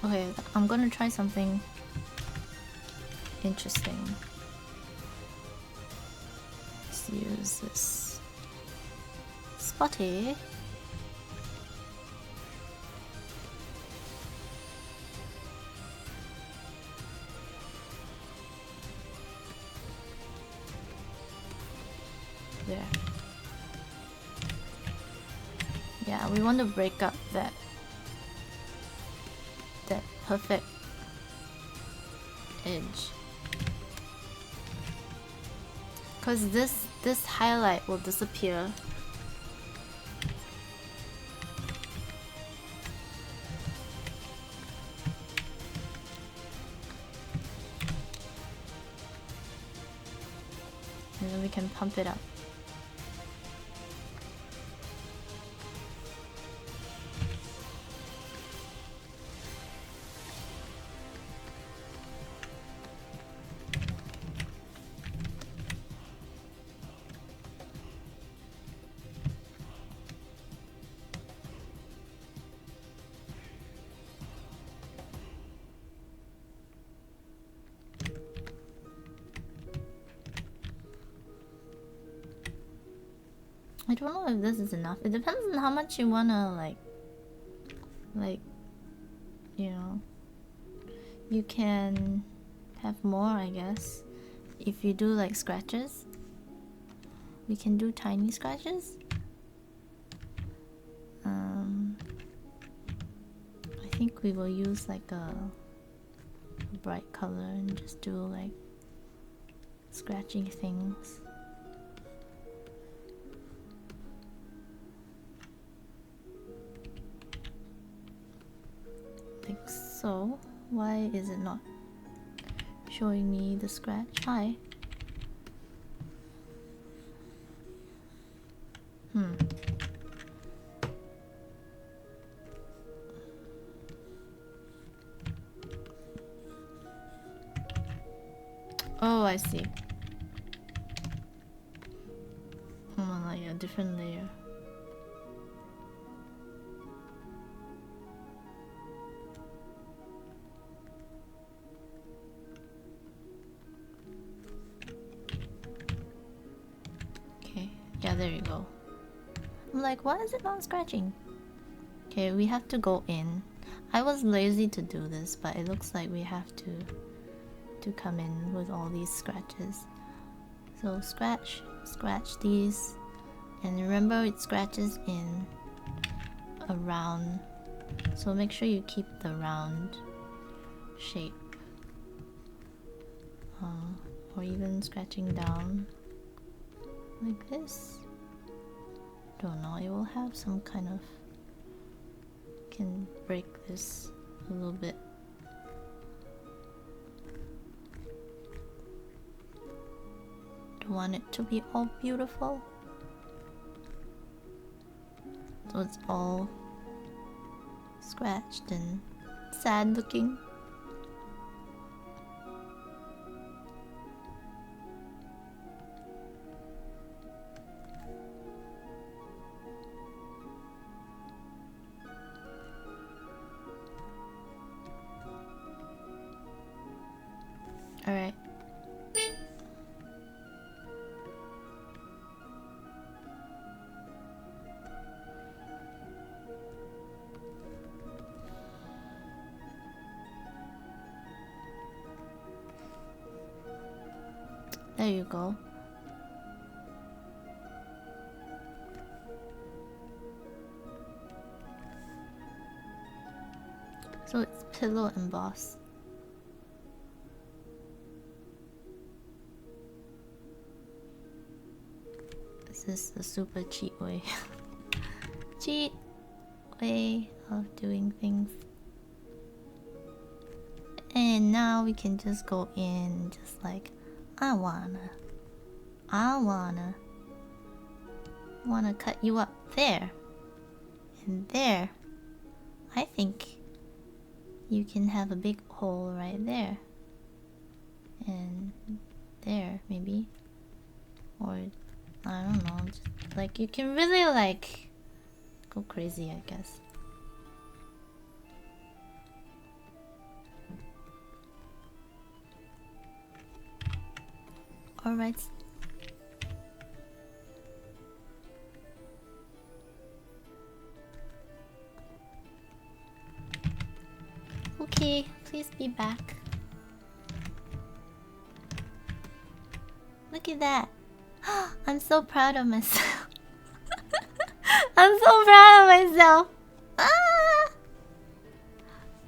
Okay, I'm gonna try something interesting. Let's use this spotty. There. Yeah, we want to break up that perfect edge, because this highlight will disappear. And then we can pump it up. I don't know if this is enough. It depends on how much you wanna like, you know, you can have more, I guess. If you do like scratches, we can do tiny scratches. I think we will use like a bright color and just do like scratching things. Like so. Why is it not showing me the scratch? Hi. Oh, I see. Like a different layer. Okay, yeah, there you go. I'm like, why is it not scratching? Okay, we have to go in. I was lazy to do this, but it looks like we have to come in with all these scratches. So scratch these, and remember it scratches in a round, so make sure you keep the round shape, or even scratching down like this. Don't know, it will have some kind of, can break this a little bit. Don't want it to be all beautiful, so it's all scratched and sad looking. Alright. There you go. So it's pillow emboss. This is the super cheat way. Cheat way of doing things. And now we can just go in just like I wanna cut you up there and there. I think you can have a big hole right there and there maybe, or I don't know, just like you can really like go crazy, I guess. All right. Okay, please be back. Look at that. I'm so proud of myself. I'm so proud of myself. Ah!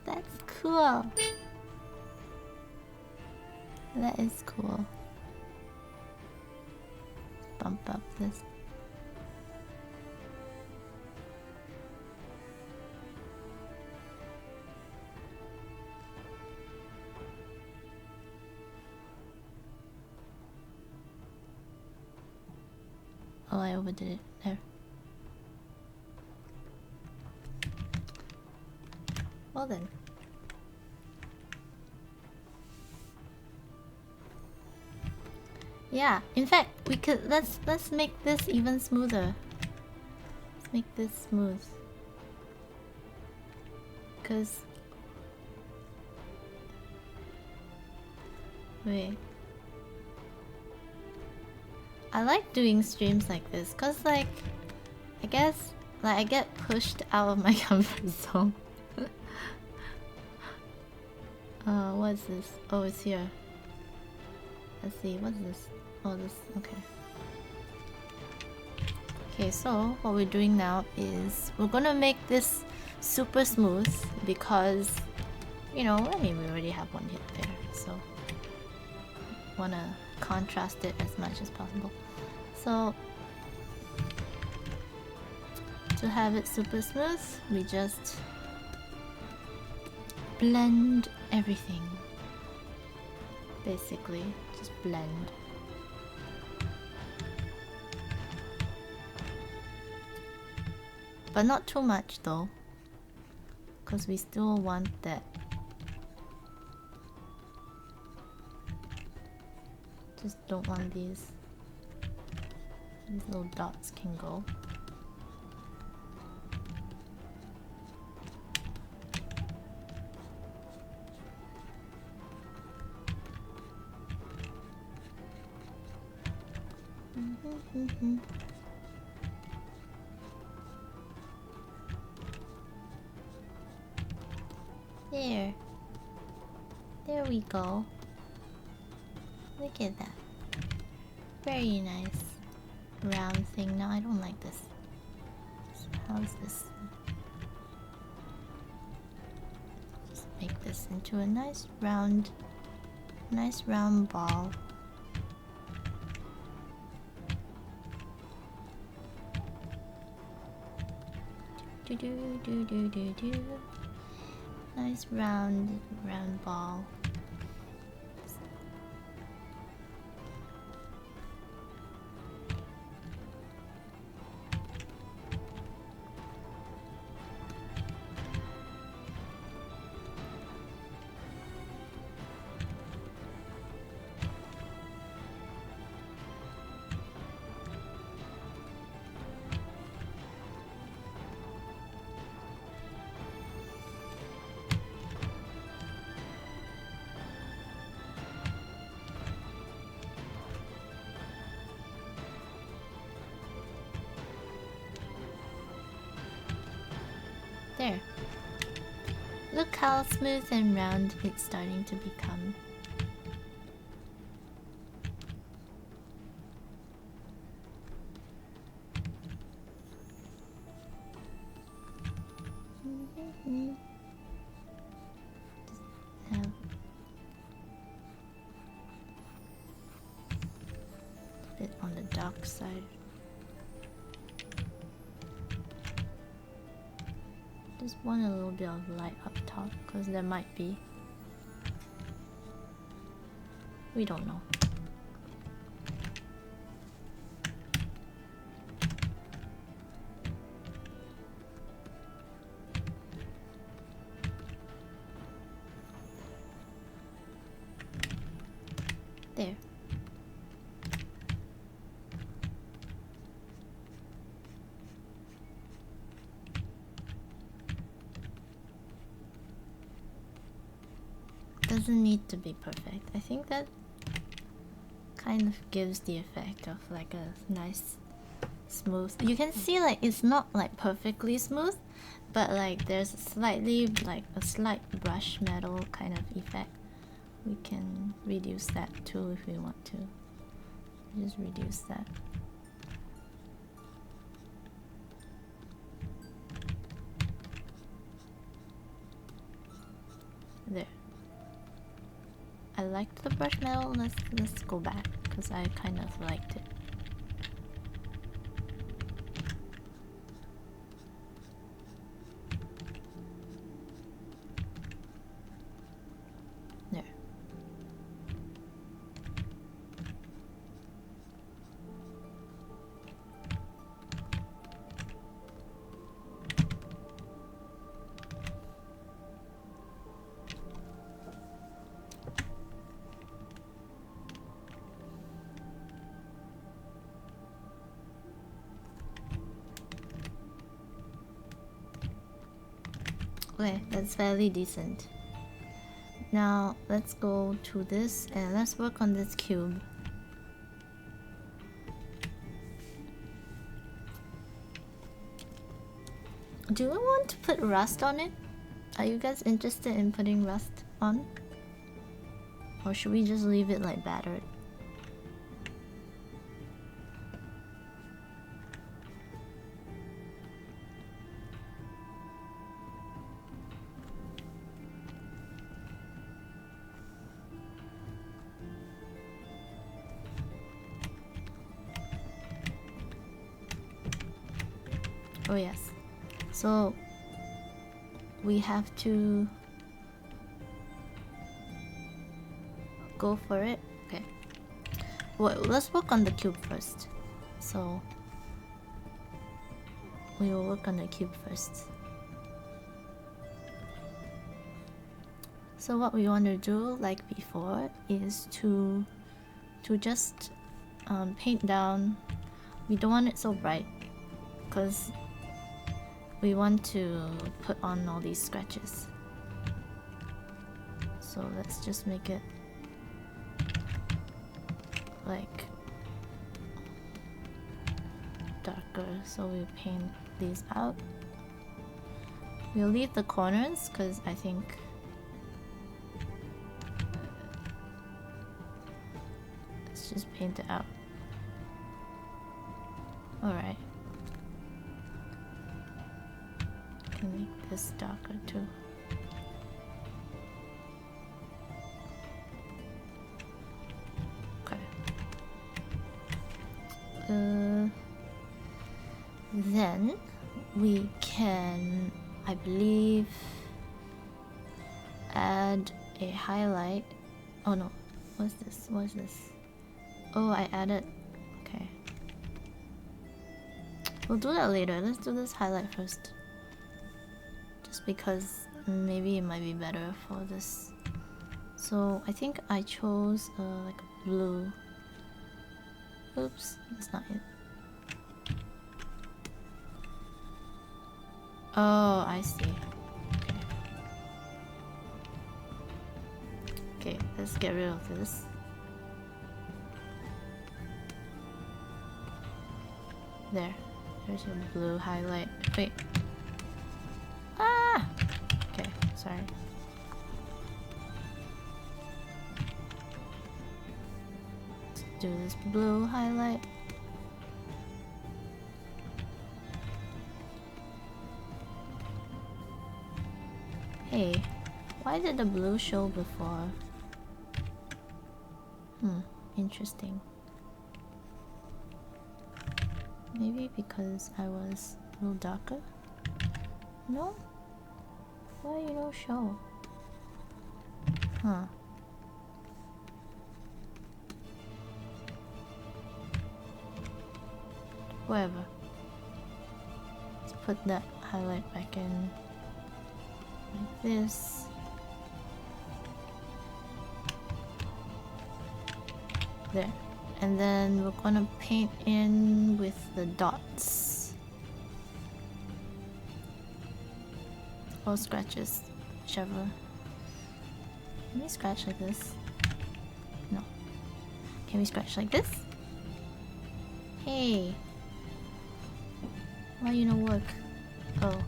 That's cool. That is cool. Bump up this. Oh, I overdid it. There. Well then. Yeah, in fact, we could let's make this even smoother. Let's make this smooth. 'Cause wait. I like doing streams like this cuz like I guess like I get pushed out of my comfort zone. What's this? Oh, it's here. Let's see, what's this? Oh, this, okay. Okay, so what we're doing now is we're gonna make this super smooth because, you know, I mean, we already have one hit there, so wanna contrast it as much as possible. So to have it super smooth, we just blend everything. Basically, just blend. But not too much though, because we still want that. Just don't want these little dots can go. There. There we go. Look at that. Very nice. Round thing. No, I don't like this. So how's this? Just make this into a nice round ball. Do. Nice round ball. There. Look how smooth and round it's starting to become. Have a bit on the dark side. Just want a little bit of light up top because there might be. We don't know. There. Doesn't need to be perfect. I think that kind of gives the effect of like a nice smooth. You can see like it's not like perfectly smooth, but like there's slightly like a slight brush metal kind of effect. We can reduce that too if we want to. Just reduce that. There. I liked the brush metal. Let's go back because I kind of liked it. There. Okay, that's fairly decent. Now let's go to this and let's work on this cube. Do we want to put rust on it? Are you guys interested in putting rust on? Or should we just leave it like battered? Oh yes. So we have to go for it. Okay. Well, let's work on the cube first. So we will work on the cube first. So what we want to do, like before, is to just paint down. We don't want it so bright because we want to put on all these scratches. So let's just make it like darker. So we paint these out. We'll leave the corners because I think let's just paint it out. Alright. Can make this darker too. Okay. Then we can, I believe, add a highlight. Oh no, what's this? What's this? Oh, I added. Okay. We'll do that later. Let's do this highlight first. Just because maybe it might be better for this. So I think I chose like a blue. Oops, that's not it. Oh, I see. Okay. Okay, let's get rid of this. There. There's your blue highlight. Wait. Ah! sorry. Let's do this blue highlight. Hey, why did the blue show before? Interesting. Maybe because I was a little darker? No? Why you don't show? Huh. Whatever. Let's put that highlight back in. Like this. There. And then we're gonna paint in with the dots. Or scratches. Whichever. Can we scratch like this? No. Can we scratch like this? Hey. Why you no work? Oh.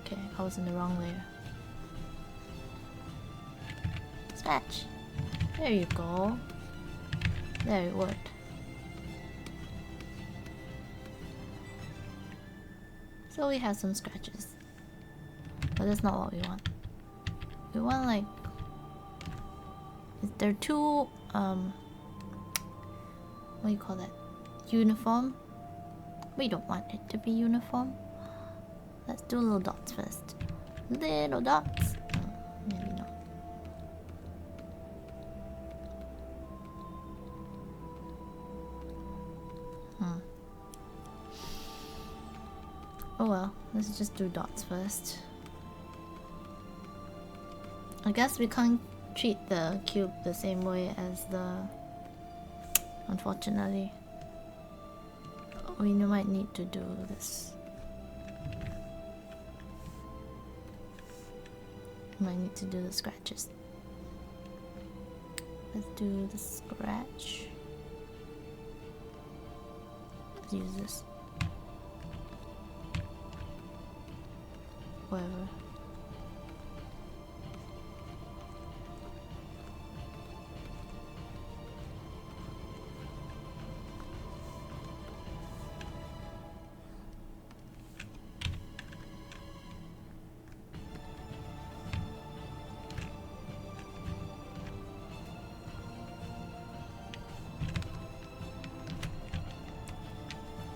Okay, I was in the wrong layer. Scratch. There you go. There, it worked. So we have some scratches. But that's not what we want. We want like... They're too... what do you call that? Uniform? We don't want it to be uniform. Let's do little dots first. Little dots. Maybe not. Oh well, let's just do dots first. I guess we can't treat the cube the same way as the... Unfortunately. We might need to do this. Might need to do the scratches. Let's do the scratch. Let's use this. Whatever.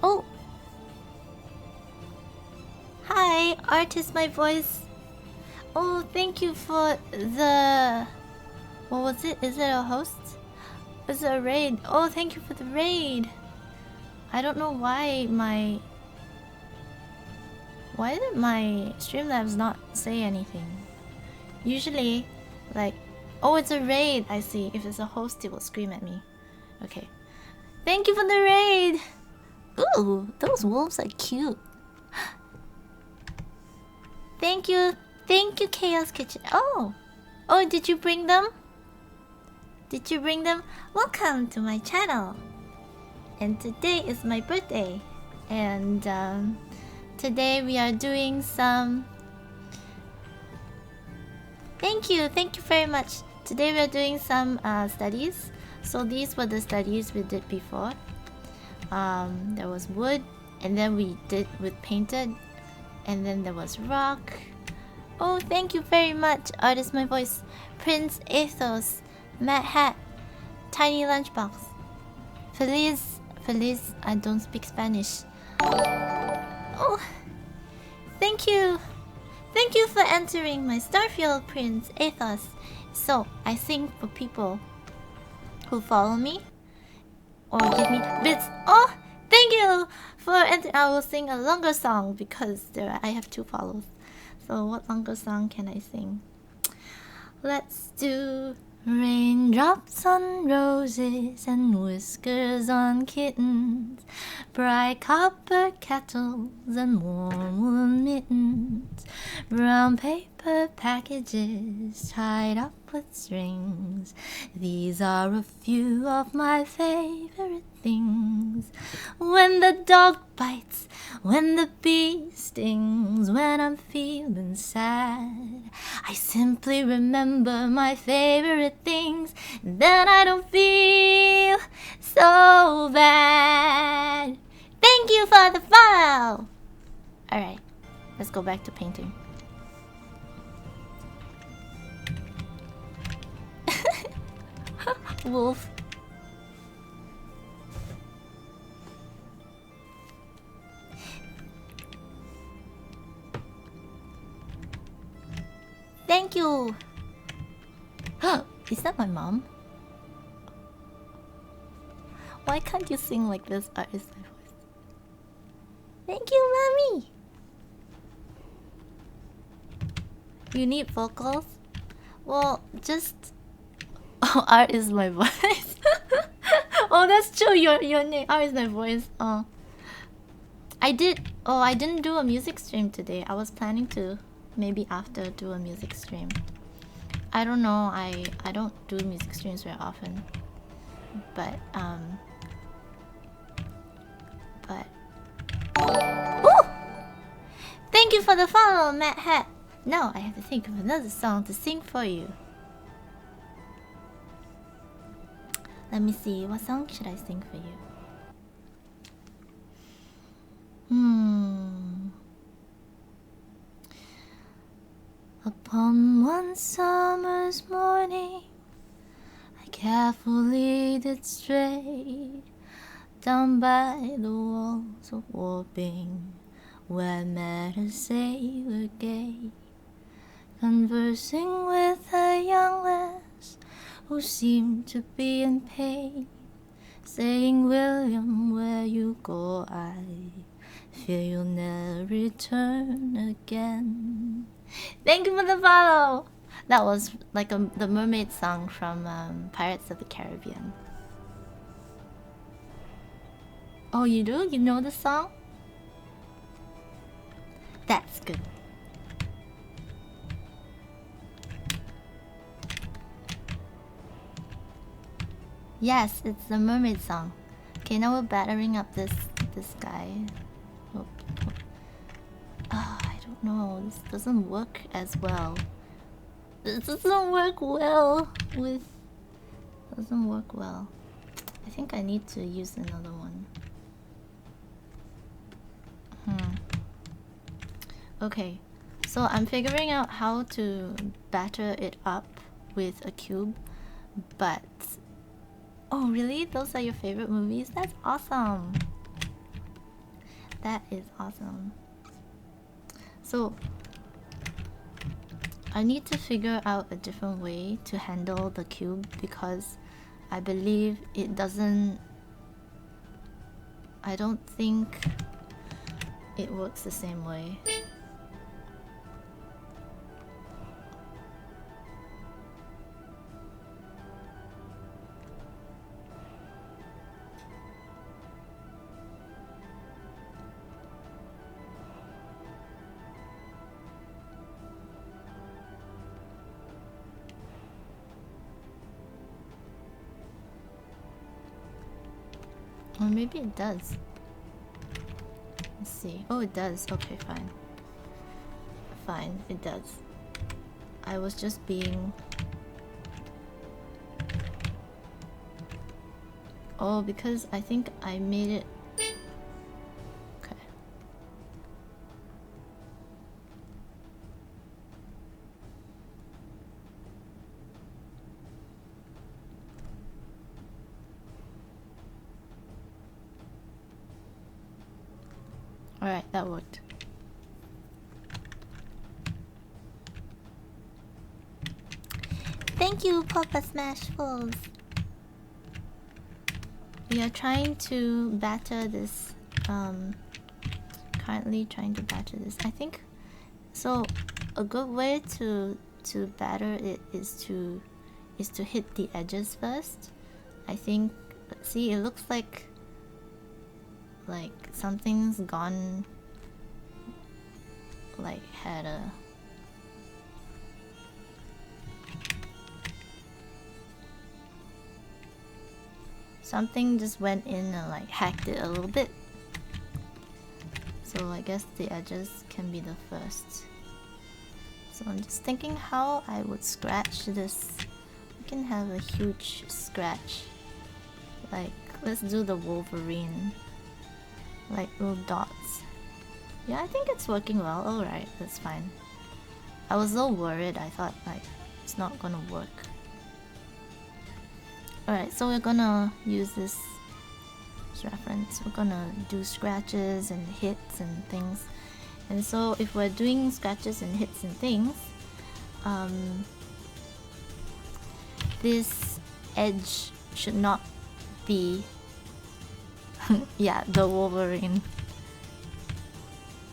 Oh! Hi, Artist My Voice. Oh, thank you for the... What was it? Is it a host? Is it a raid? Oh, thank you for the raid. I don't know why my... Why did my Streamlabs not say anything? Usually, like... Oh, it's a raid! I see. If it's a host, it will scream at me. Okay. Thank you for the raid! Ooh, those wolves are cute. Thank you. Thank you, Chaos Kitchen. Oh! Oh, did you bring them? Did you bring them? Welcome to my channel. And today is my birthday. And today we are doing some... Thank you very much. Today we are doing some studies. So these were the studies we did before. There was wood, and then we did with painted, and then there was rock. Oh, thank you very much, Artist My Voice, Prince Athos, Matt Hat, Tiny Lunchbox, Feliz, I don't speak Spanish. Oh, thank you for entering my Starfield, Prince Athos. So, I sing for people who follow me or give me bits. Oh, thank you for entering. I will sing a longer song because I have 2 follows. So what longer song can I sing? Let's do raindrops on roses and whiskers on kittens, bright copper kettles and warm woolen mittens, brown paper paper packages tied up with strings. These are a few of my favorite things. When the dog bites, when the bee stings, when I'm feeling sad, I simply remember my favorite things, and then I don't feel so bad. Thank you for the follow! Alright, let's go back to painting. Wolf. Thank you! Is that my mom? Why can't you sing like this? Is my voice. Thank you, mommy! You need vocals? Well, just... Oh, art is my voice. Oh, that's true. Your name. Art is my voice. Oh. I didn't do a music stream today. I was planning to. Maybe after do a music stream. I don't know. I don't do music streams very often. But Ooh! Thank you for the follow, Matt Hat. Now I have to think of another song to sing for you. Let me see. What song should I sing for you? Upon one summer's morning, I carefully did stray down by the walls of Warping, where I met a sailor gay, conversing with a young lass who seemed to be in pain, saying, William, where you go, I fear you'll never return again. Thank you for the follow! That was like the mermaid song from Pirates of the Caribbean. Oh, you do? You know the song? That's good. Yes, it's the mermaid song. Okay, now we're battering up this guy. Oh, I don't know. This doesn't work as well. This doesn't work well with... Doesn't work well. I think I need to use another one. Okay, so I'm figuring out how to batter it up with a cube, but... Oh, really? Those are your favorite movies? That's awesome! That is awesome. So, I need to figure out a different way to handle the cube because I believe it doesn't... I don't think it works the same way. Or maybe it does. Let's see. Oh, it does. Okay, fine. Fine, it does. I was just being... Oh, because I think I made it... Okay. Alright, that worked. Thank you, Papa Smashfuls! We are trying to batter this, currently trying to batter this. I think, so a good way to batter it is to hit the edges first. I think, see, it looks like something's gone, like had a something just went in and like hacked it a little bit. So I guess the edges can be the first. So I'm just thinking how I would scratch this. We can have a huge scratch. Like, let's do the Wolverine. Like little dots. Yeah, I think it's working well. Alright, that's fine. I was a little worried. I thought like it's not gonna work. Alright, so we're gonna use this as reference. We're gonna do scratches and hits and things. And so if we're doing scratches and hits and things, this edge should not be yeah, the Wolverine.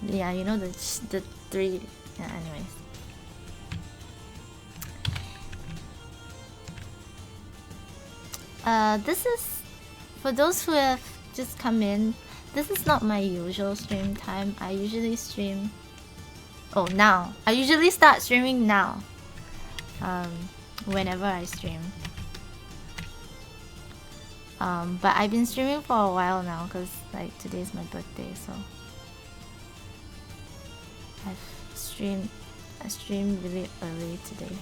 Yeah, you know the three. Yeah, anyways. This is for those who have just come in. This is not my usual stream time. I usually stream. Oh, now I usually start streaming now. Whenever I stream. But I've been streaming for a while now because like today's my birthday, so I streamed really early today.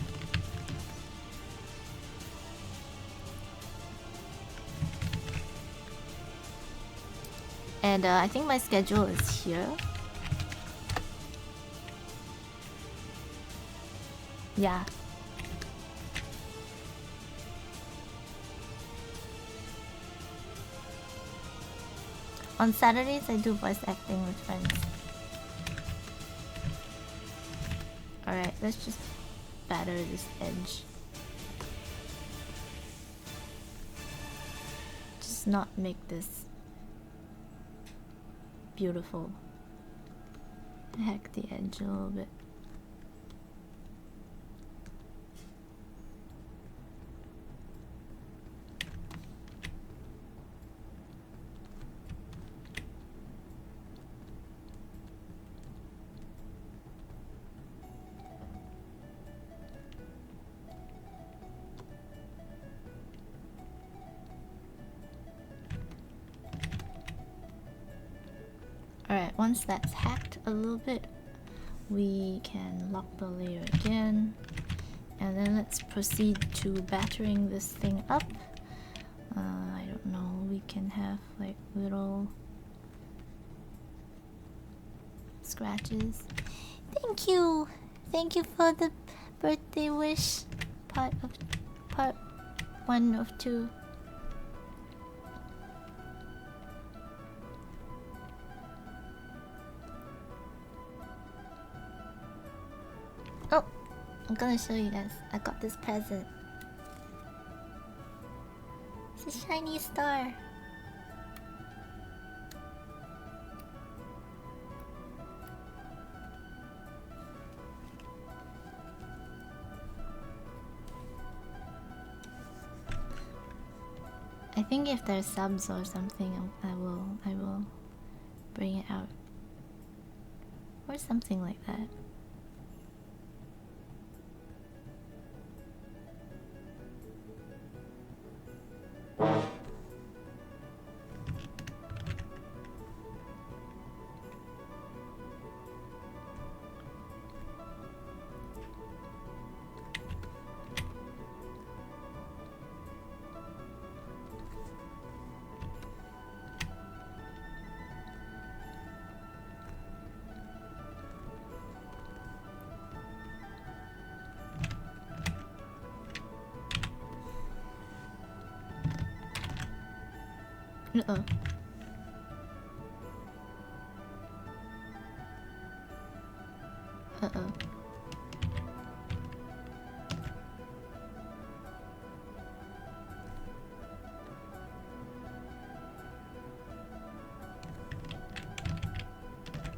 And I think my schedule is here. Yeah. On Saturdays I do voice acting with friends. Alright, let's just batter this edge. Just not make this beautiful. Hack the edge a little bit. Alright, once that's hacked a little bit, we can lock the layer again. And then let's proceed to battering this thing up. I don't know, we can have like little scratches. Thank you! Thank you for the birthday wish. Part 1 of 2. Oh, I'm gonna show you guys. I got this present. It's a shiny star. I think if there's subs or something, I will bring it out. Or something like that. Uh-oh. Uh-oh.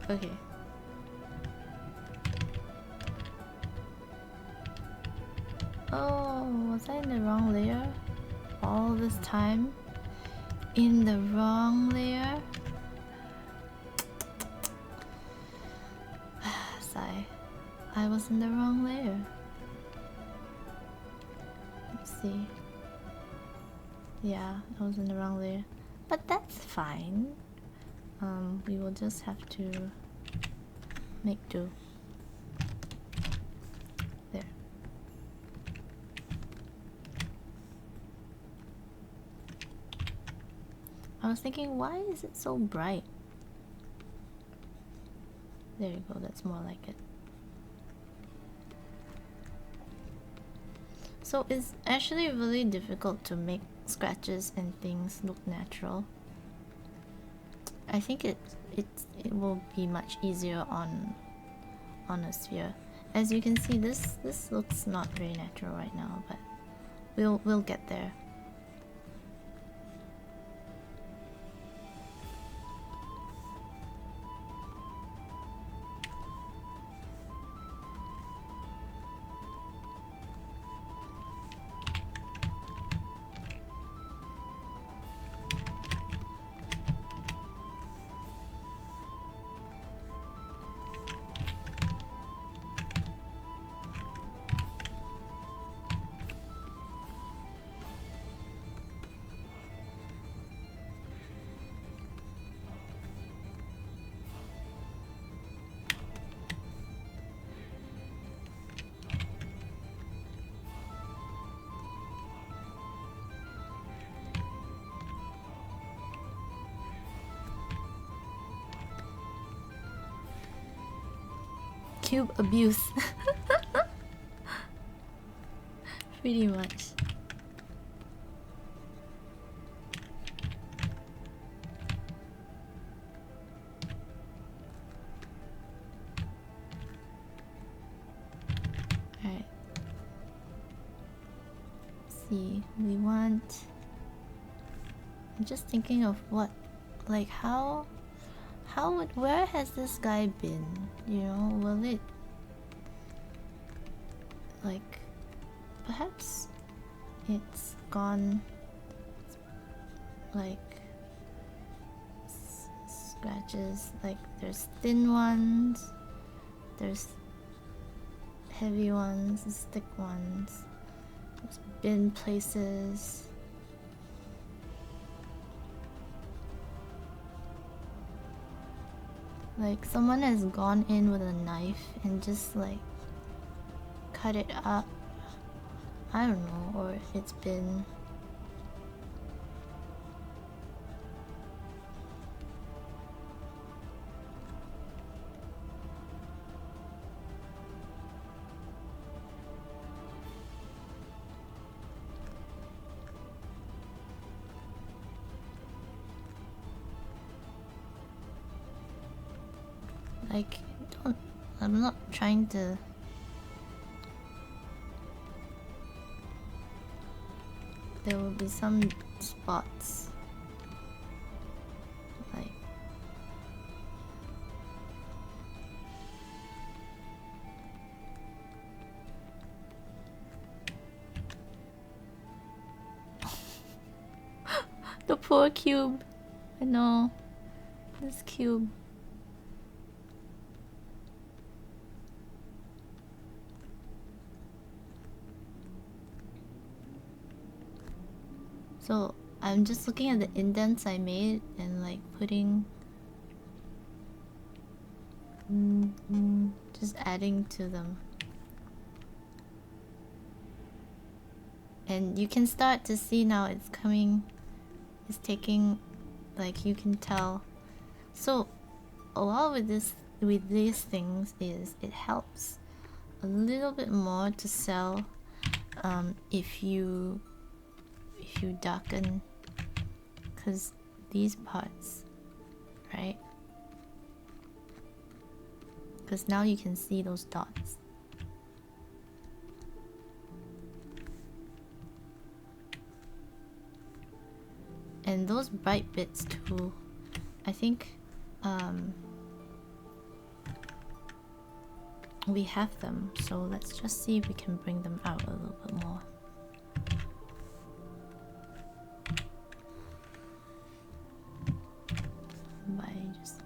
Okay. Oh, was I in the wrong layer? All this time? In the wrong layer? Sigh. I was in the wrong layer. Let's see. Yeah, I was in the wrong layer. But that's fine. We will just have to make do. There. I was thinking, why is it so bright? There you go, that's more like it. So it's actually really difficult to make scratches and things look natural. I think it will be much easier on a sphere. As you can see, this looks not very natural right now, but we'll get there. Cube abuse. Pretty much. Alright. See, we want... I'm just thinking of what... Like how would... Where has this guy been? You know, will it... Like... Perhaps... It's gone... Like... Scratches, like there's thin ones, there's heavy ones, thick ones, there's bin places. Like someone has gone in with a knife and just like cut it up. I don't know, or it's been like, I'm not trying to... There will be some spots. Like... The poor cube. I know. This cube. So I'm just looking at the indents I made and like putting just adding to them. And you can start to see now it's coming, it's taking, like you can tell. So a lot with these things is it helps a little bit more to sell if you darken, because these parts, right? Because now you can see those dots. And those bright bits too, I think we have them, so let's just see if we can bring them out a little bit more. By just...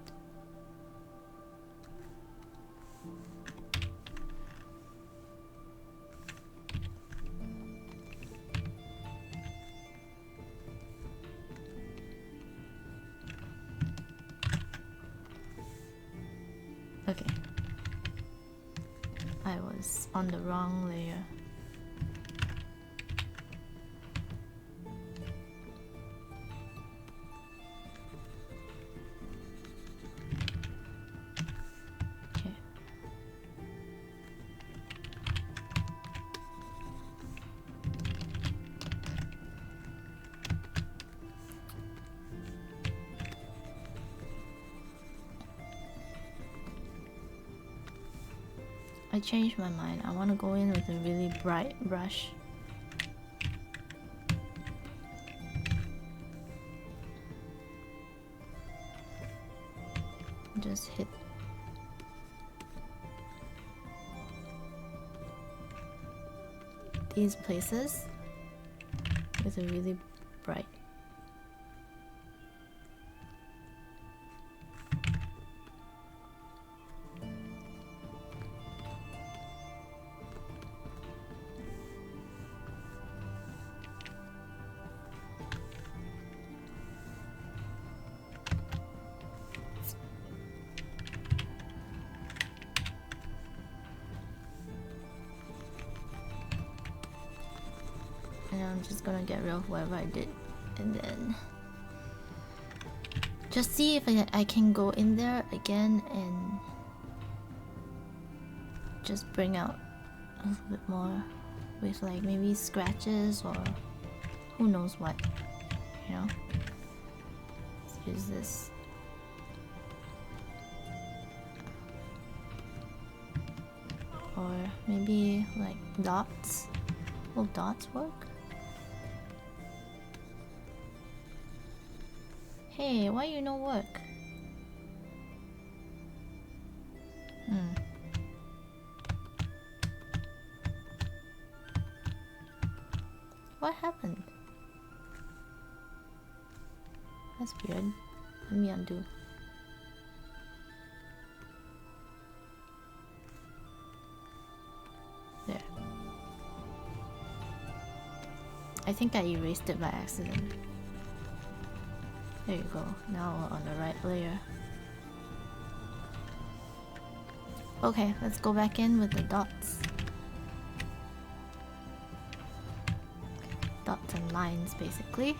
on the wrong layer. Okay. I changed my mind. I want to go in with a really bright brush. Just hit these places with a really bright. And I'm just gonna get rid of whatever I did, and then just see if I can go in there again and just bring out a little bit more with like maybe scratches or who knows what, you know. Let's use this. Or maybe like dots. Will dots work? Hey, why you no work? What happened? That's weird. Let me undo. There. I think I erased it by accident. There you go. Now we're on the right layer. Okay, let's go back in with the dots. Dots and lines, basically.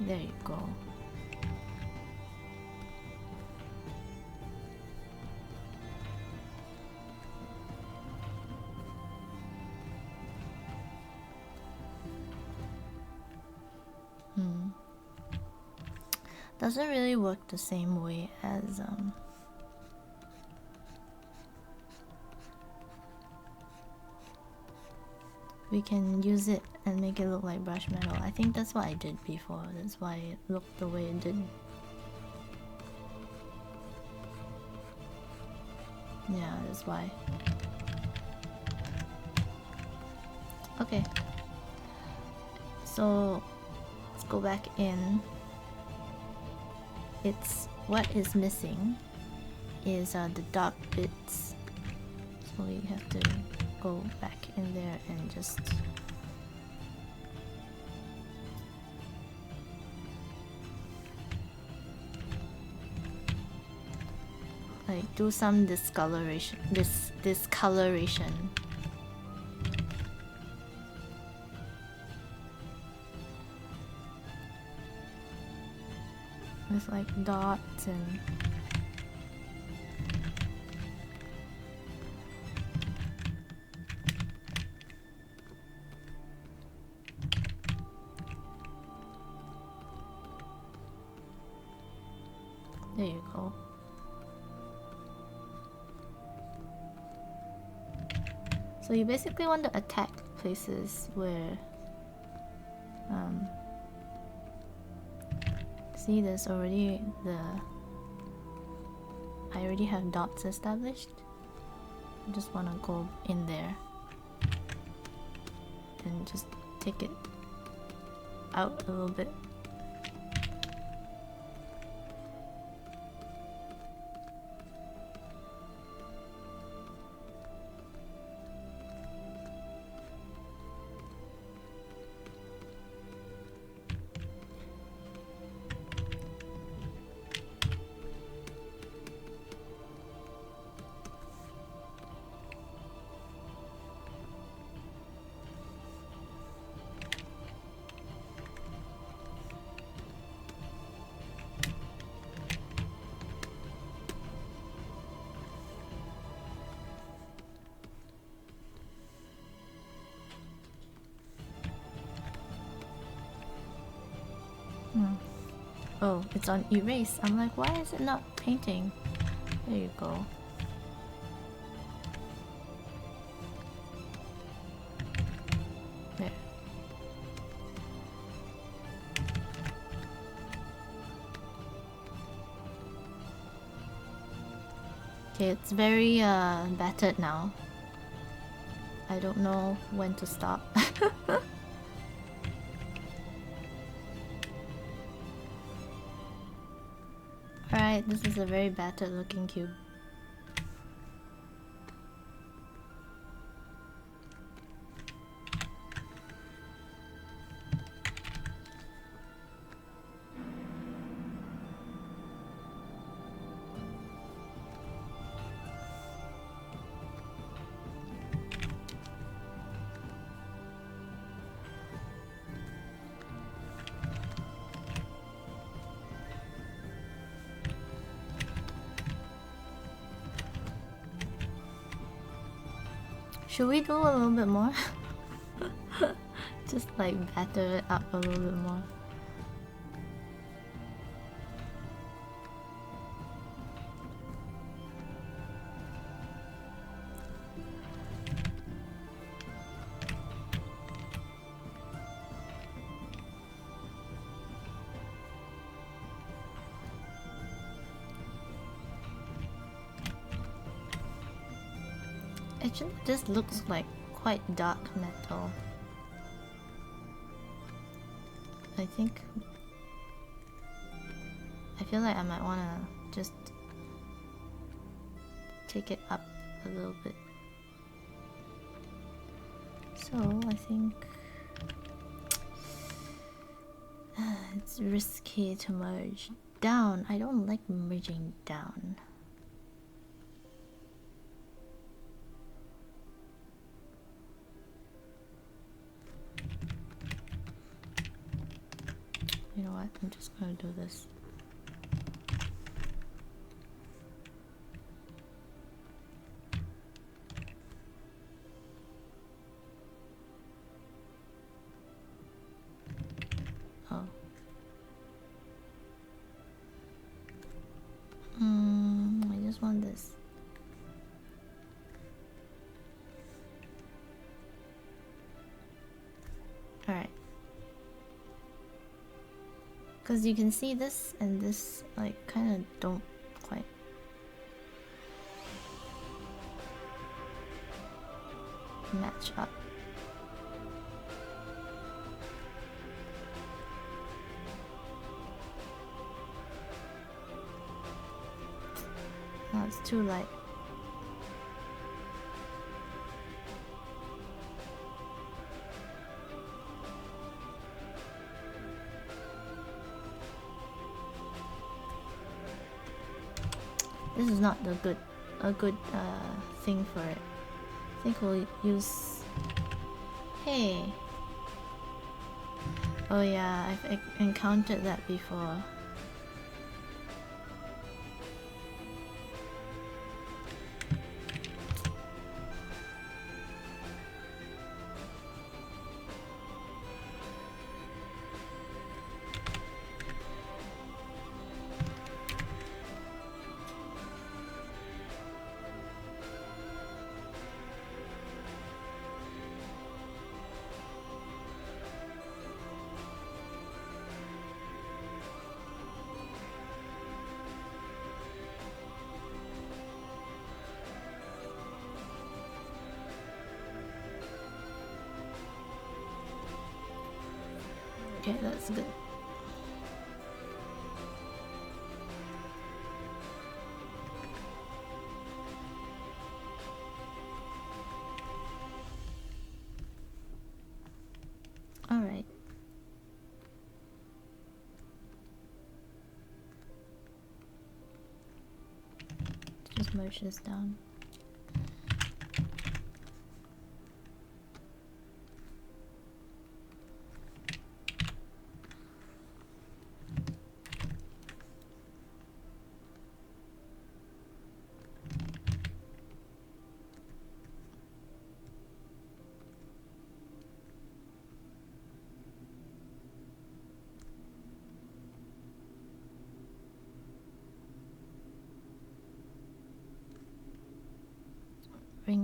There you go. Doesn't really work the same way as we can use it and make it look like brush metal. I think that's what I did before. That's why it looked the way it did. Yeah, that's why. Okay. So let's go back in. It's what is missing is the dark bits. So we have to go back in there and just like do some discoloration. Discoloration. With like dots and there you go. So you basically want to attack places where see, there's already I already have dots established. I just want to go in there and just take it out a little bit. Oh, it's on erase. I'm like, why is it not painting? There you go. There. Okay, it's very battered now. I don't know when to stop. Alright, this is a very battered looking cube. Should we do a little bit more? Just like batter it up a little bit more. Actually, this looks like quite dark metal. I think... I feel like I might wanna just take it up a little bit. So, I think... it's risky to merge down. I don't like merging down. You know what? I'm just gonna do this. Oh. I just want this. Alright. Because you can see this and this, like, kind of don't quite match up. No, it's too light. This is not a good thing for it. I think we'll use... Hey! Oh yeah, I've encountered that before. Okay, that's good. All right. Just merge this down.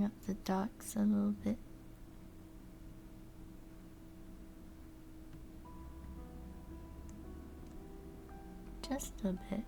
up the darks a little bit. Just a bit.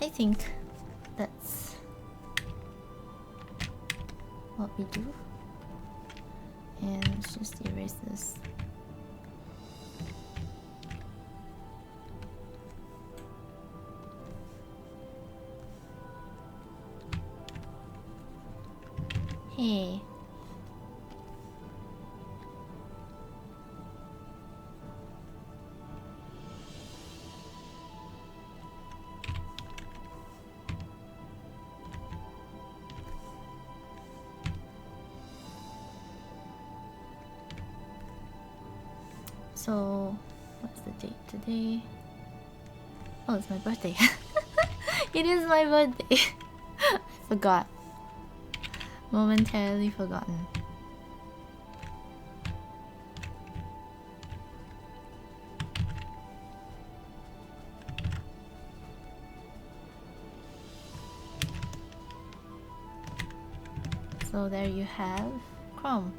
I think that's what we do. And let's just erase this. Hey. So, what's the date today? Oh, it's my birthday. It is my birthday. I forgot. Momentarily forgotten. So there you have Chrome.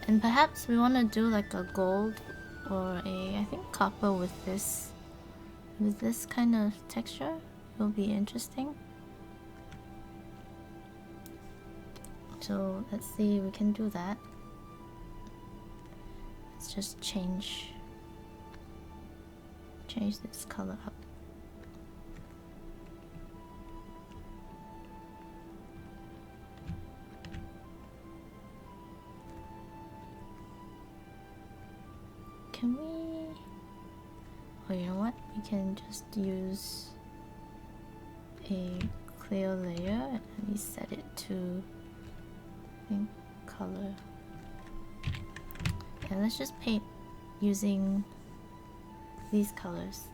And perhaps we want to do like a gold or I think copper with this kind of texture. Will be interesting. So let's see, we can do that. Let's just change this color up. Can we... Oh, you know what? We can just use a clear layer and we set it to, I think, color. And let's just paint using these colors.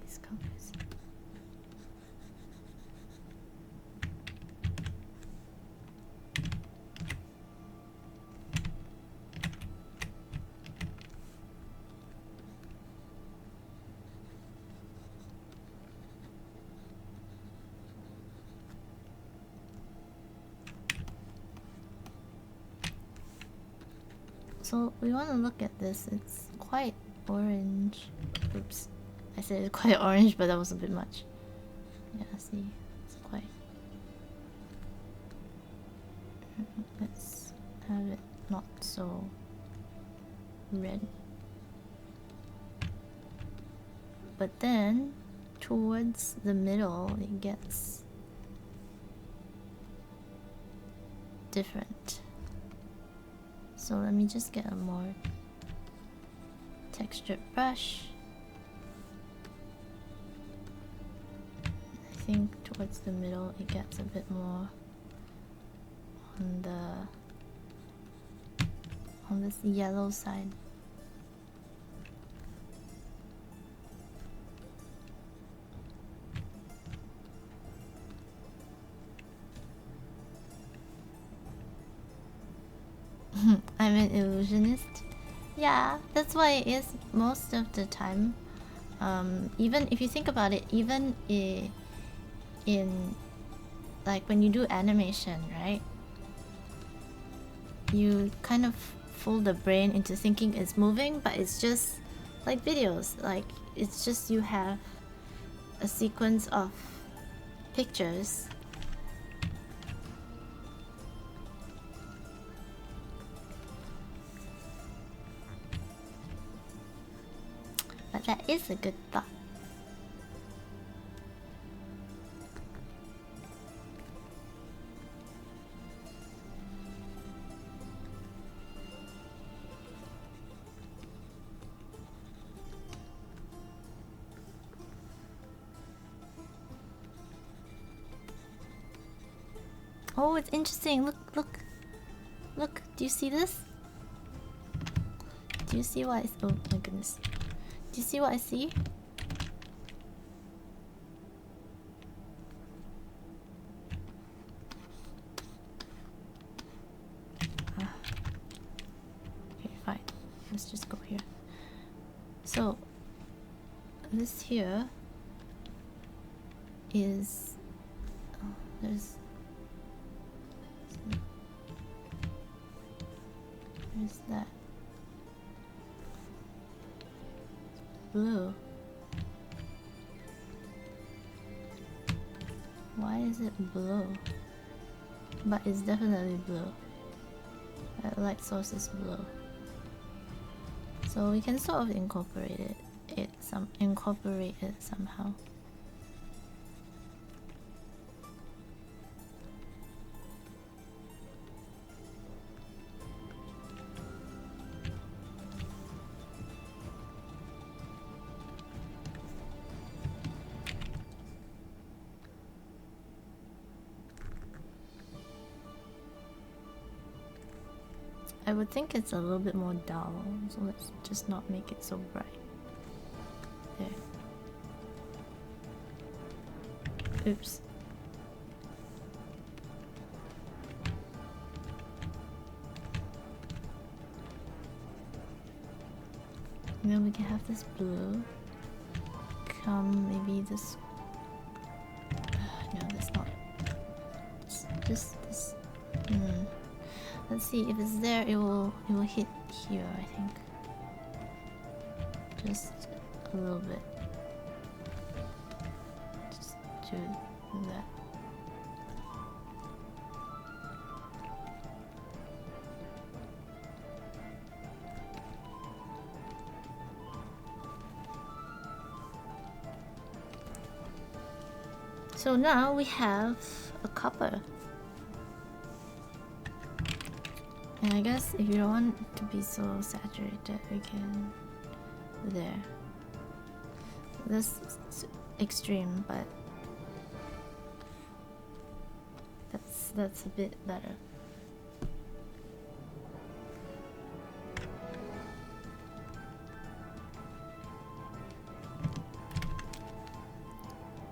These colors. So we want to look at this. It's quite orange. Oops. I said it's quite orange, but that was a bit much. Yeah, see, it's quite. Let's have it not so red. But then, towards the middle, it gets different. So let me just get a more textured brush. I think towards the middle it gets a bit more on this yellow side. I'm an illusionist. Yeah, that's why it is most of the time. Even if you think about it, even in like when you do animation, right? You kind of fool the brain into thinking it's moving, but it's just like videos. Like it's just you have a sequence of pictures. But that is a good thought. Oh, it's interesting. Look, look. Look, do you see this? Do you see what I... Oh my goodness. Do you see what I see? Okay, fine. Let's just go here. So, this here is... Oh, there's that. Blue. Why is it blue? But it's definitely blue. That light source is blue. So we can sort of incorporate it somehow. I would think it's a little bit more dull, so let's just not make it so bright. There. Oops. And then we can have this blue come maybe this. No, that's not. Just this. Let's see if it's there. It will hit here, I think. Just a little bit. Just do that. So now we have a copper. And I guess if you don't want it to be so saturated, we can there. This is extreme, but that's a bit better.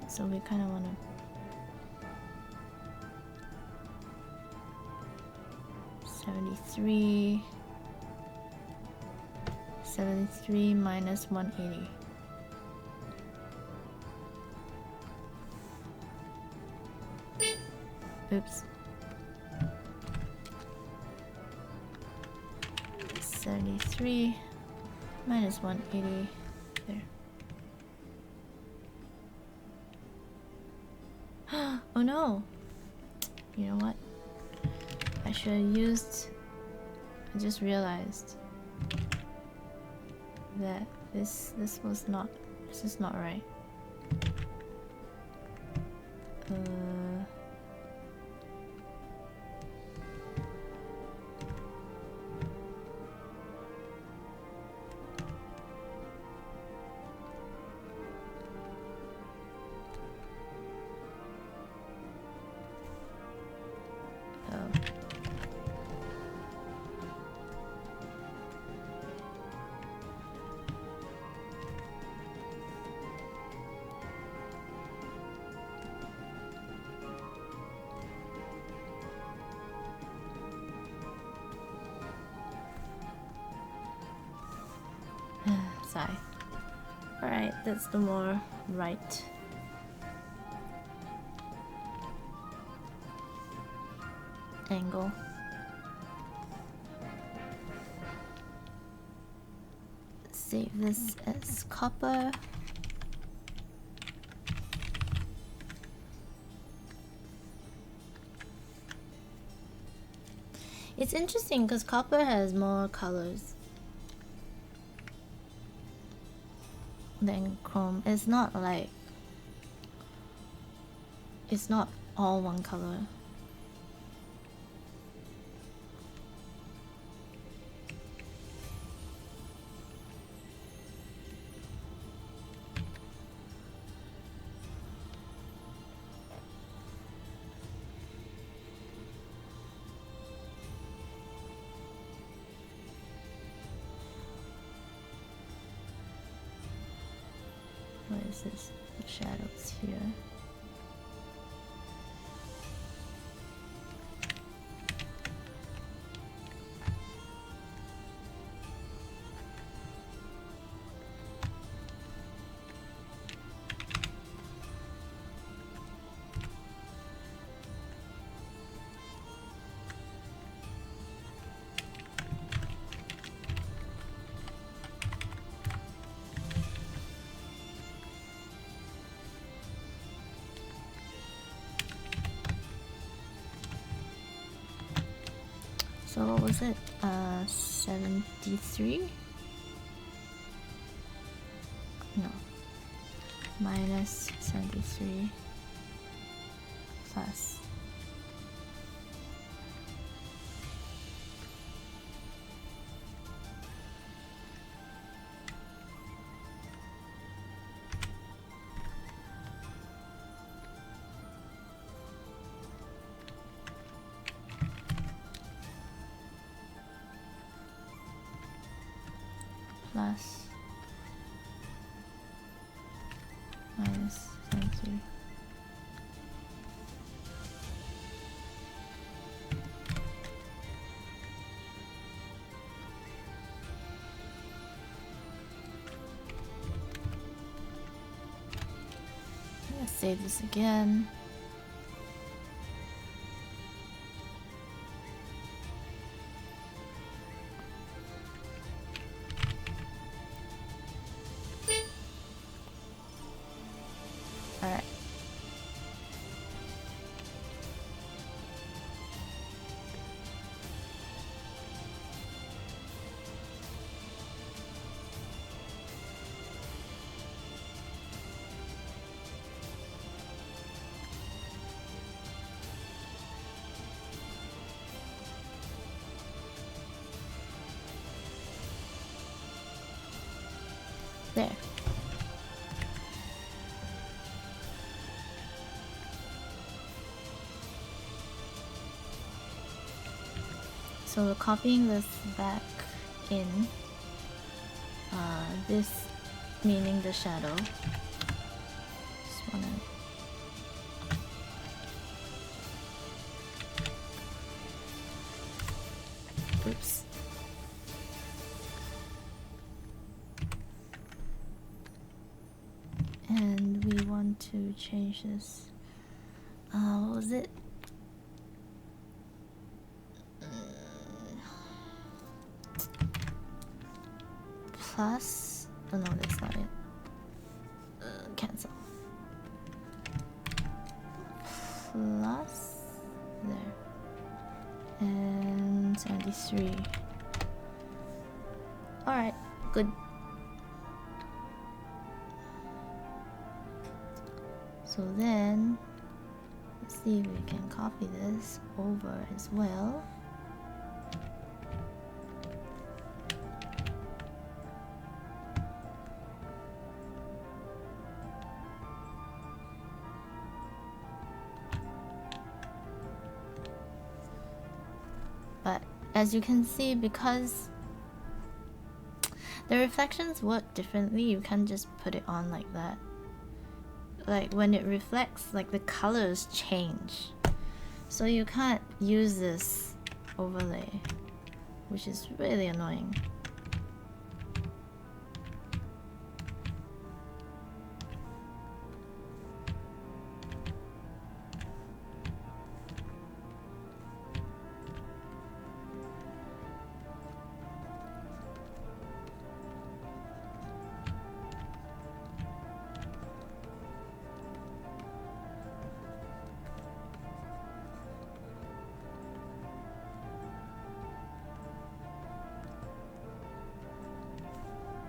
So we kind of want to 73 minus 180. Oops. 73 minus 180. There. Oh no! You know what? I should have used... I just realized that this was not... This is not right. Sigh. Alright, that's the more right angle. Save this as copper. It's interesting because copper has more colors than chrome. It's not like... It's not all one color. What is this? The shadows here. So what was it? 73? No. Minus 73 plus. Plus minus 73. Let's save this again. Alright. There. So we're copying this back in. This meaning the shadow. Just wanna... Oops. And we want to change this. What was it? Plus... Oh no, that's not it. Cancel. glass. There. And 73. Alright, good. So then, let's see if we can copy this over as well. But as you can see, because the reflections work differently, you can't just put it on like that. Like when it reflects, like the colors change. So you can't use this overlay, which is really annoying.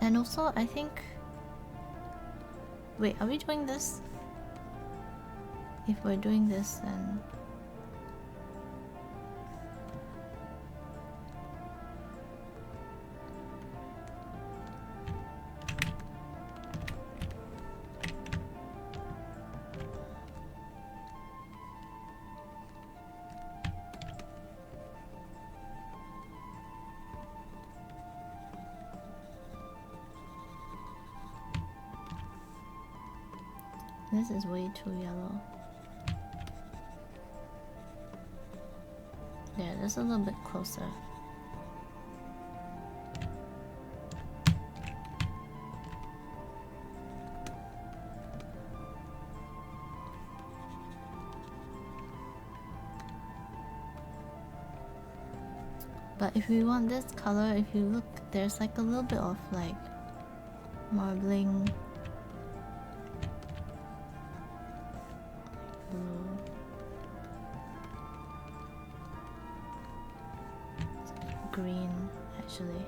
And also, I think... Wait, are we doing this? If we're doing this, then... This is way too yellow. There, that's a little bit closer. But if we want this color, if you look, there's like a little bit of like marbling blue. Green, actually.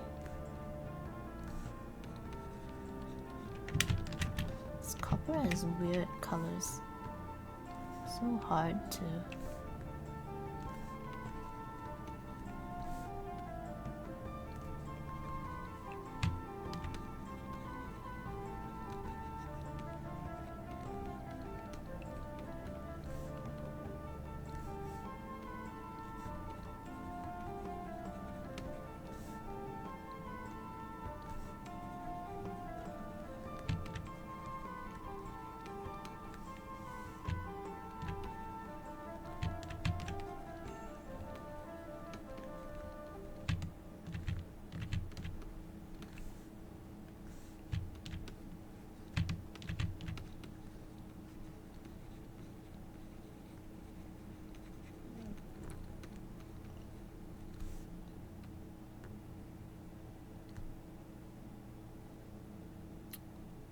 This copper has weird colors. So hard to...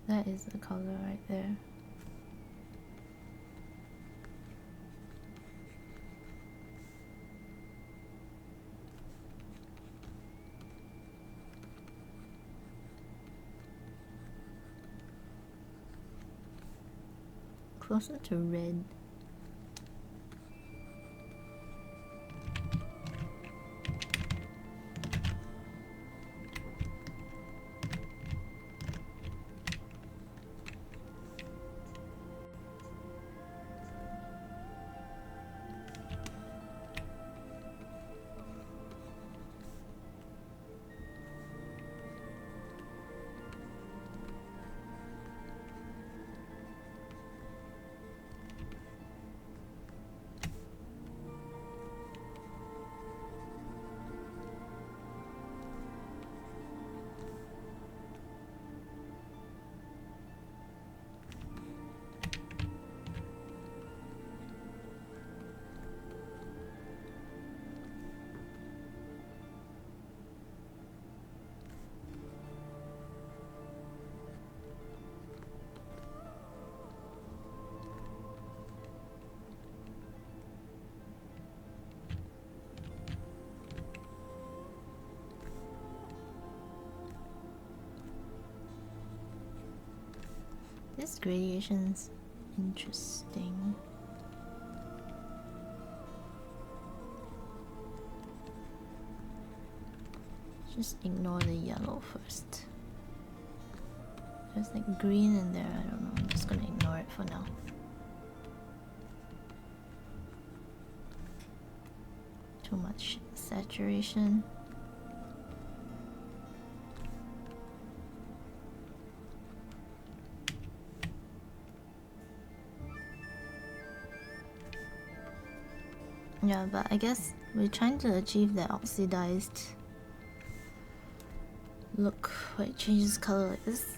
That is the color right there. Closer to red. This gradation's interesting. Just ignore the yellow first. There's like green in there, I don't know. I'm just gonna ignore it for now. Too much saturation. Yeah, but I guess we're trying to achieve that oxidized look where it changes color like this.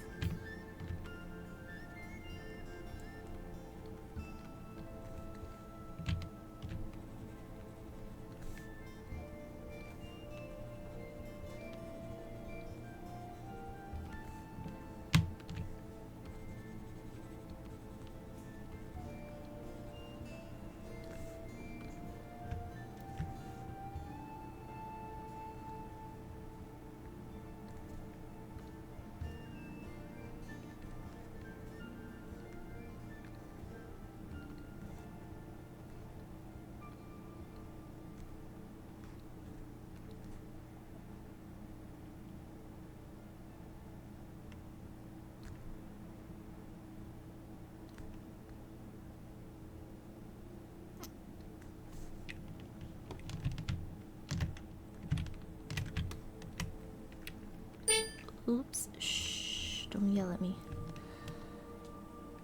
Oops. Shh. Don't yell at me.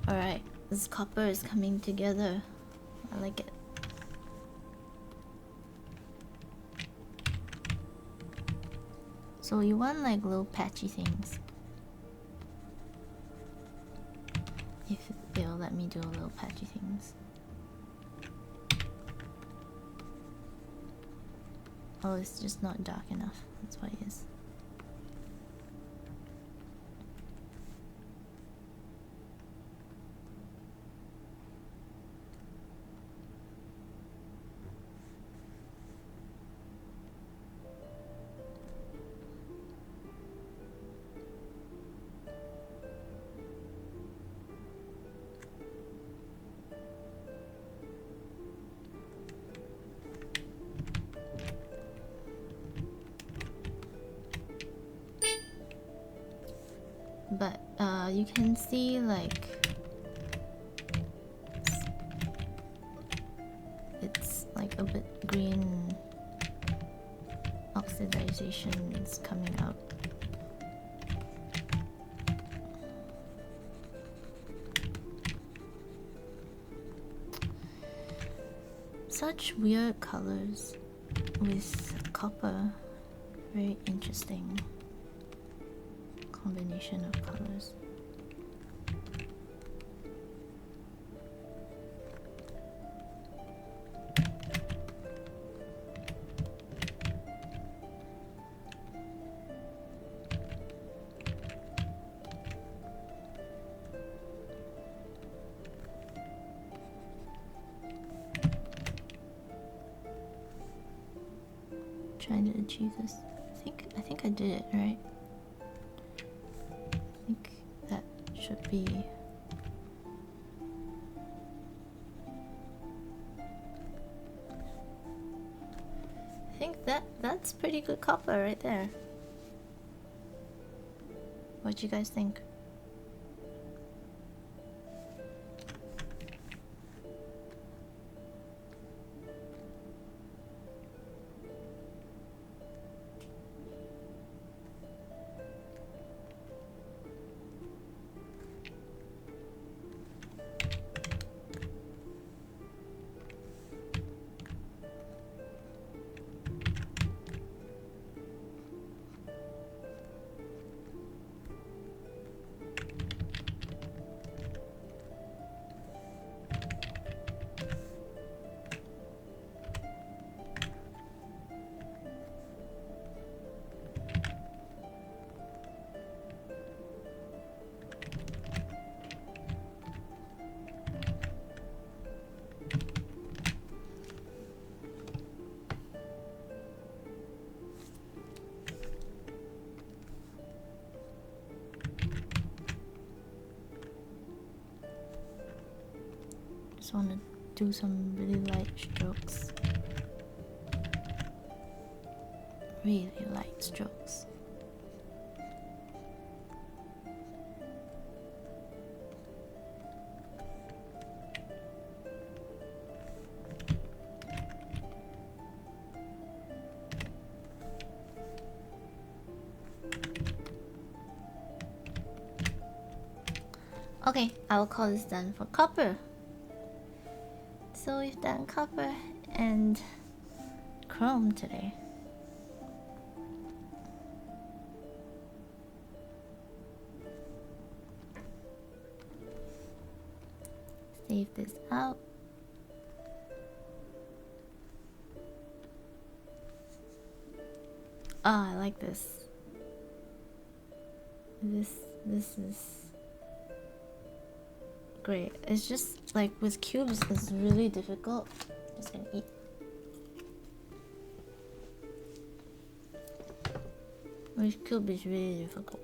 Alright. This copper is coming together. I like it. So you want like little patchy things. If they'll let me do little patchy things. Oh, it's just not dark enough. That's what it is. But you can see like it's like a bit green oxidization is coming out. Such weird colors with copper. Very interesting combination of colors. Trying to achieve this. I think I did it, right? I think that should be I think that's pretty good copper right there. What do you guys think? just want to do some really light strokes. Really light strokes. Okay, I will call this done for copper. So we've done copper and chrome today. Save this out. Ah, I like this. This is great. It's just like with cubes, it's really difficult. Just gonna eat. With cube is really difficult.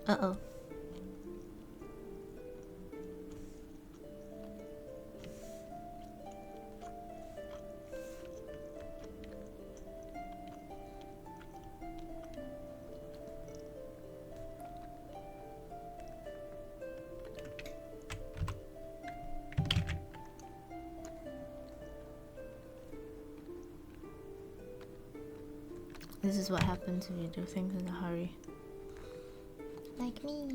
Uh-oh. This is what happens when you do things in a hurry. Like me.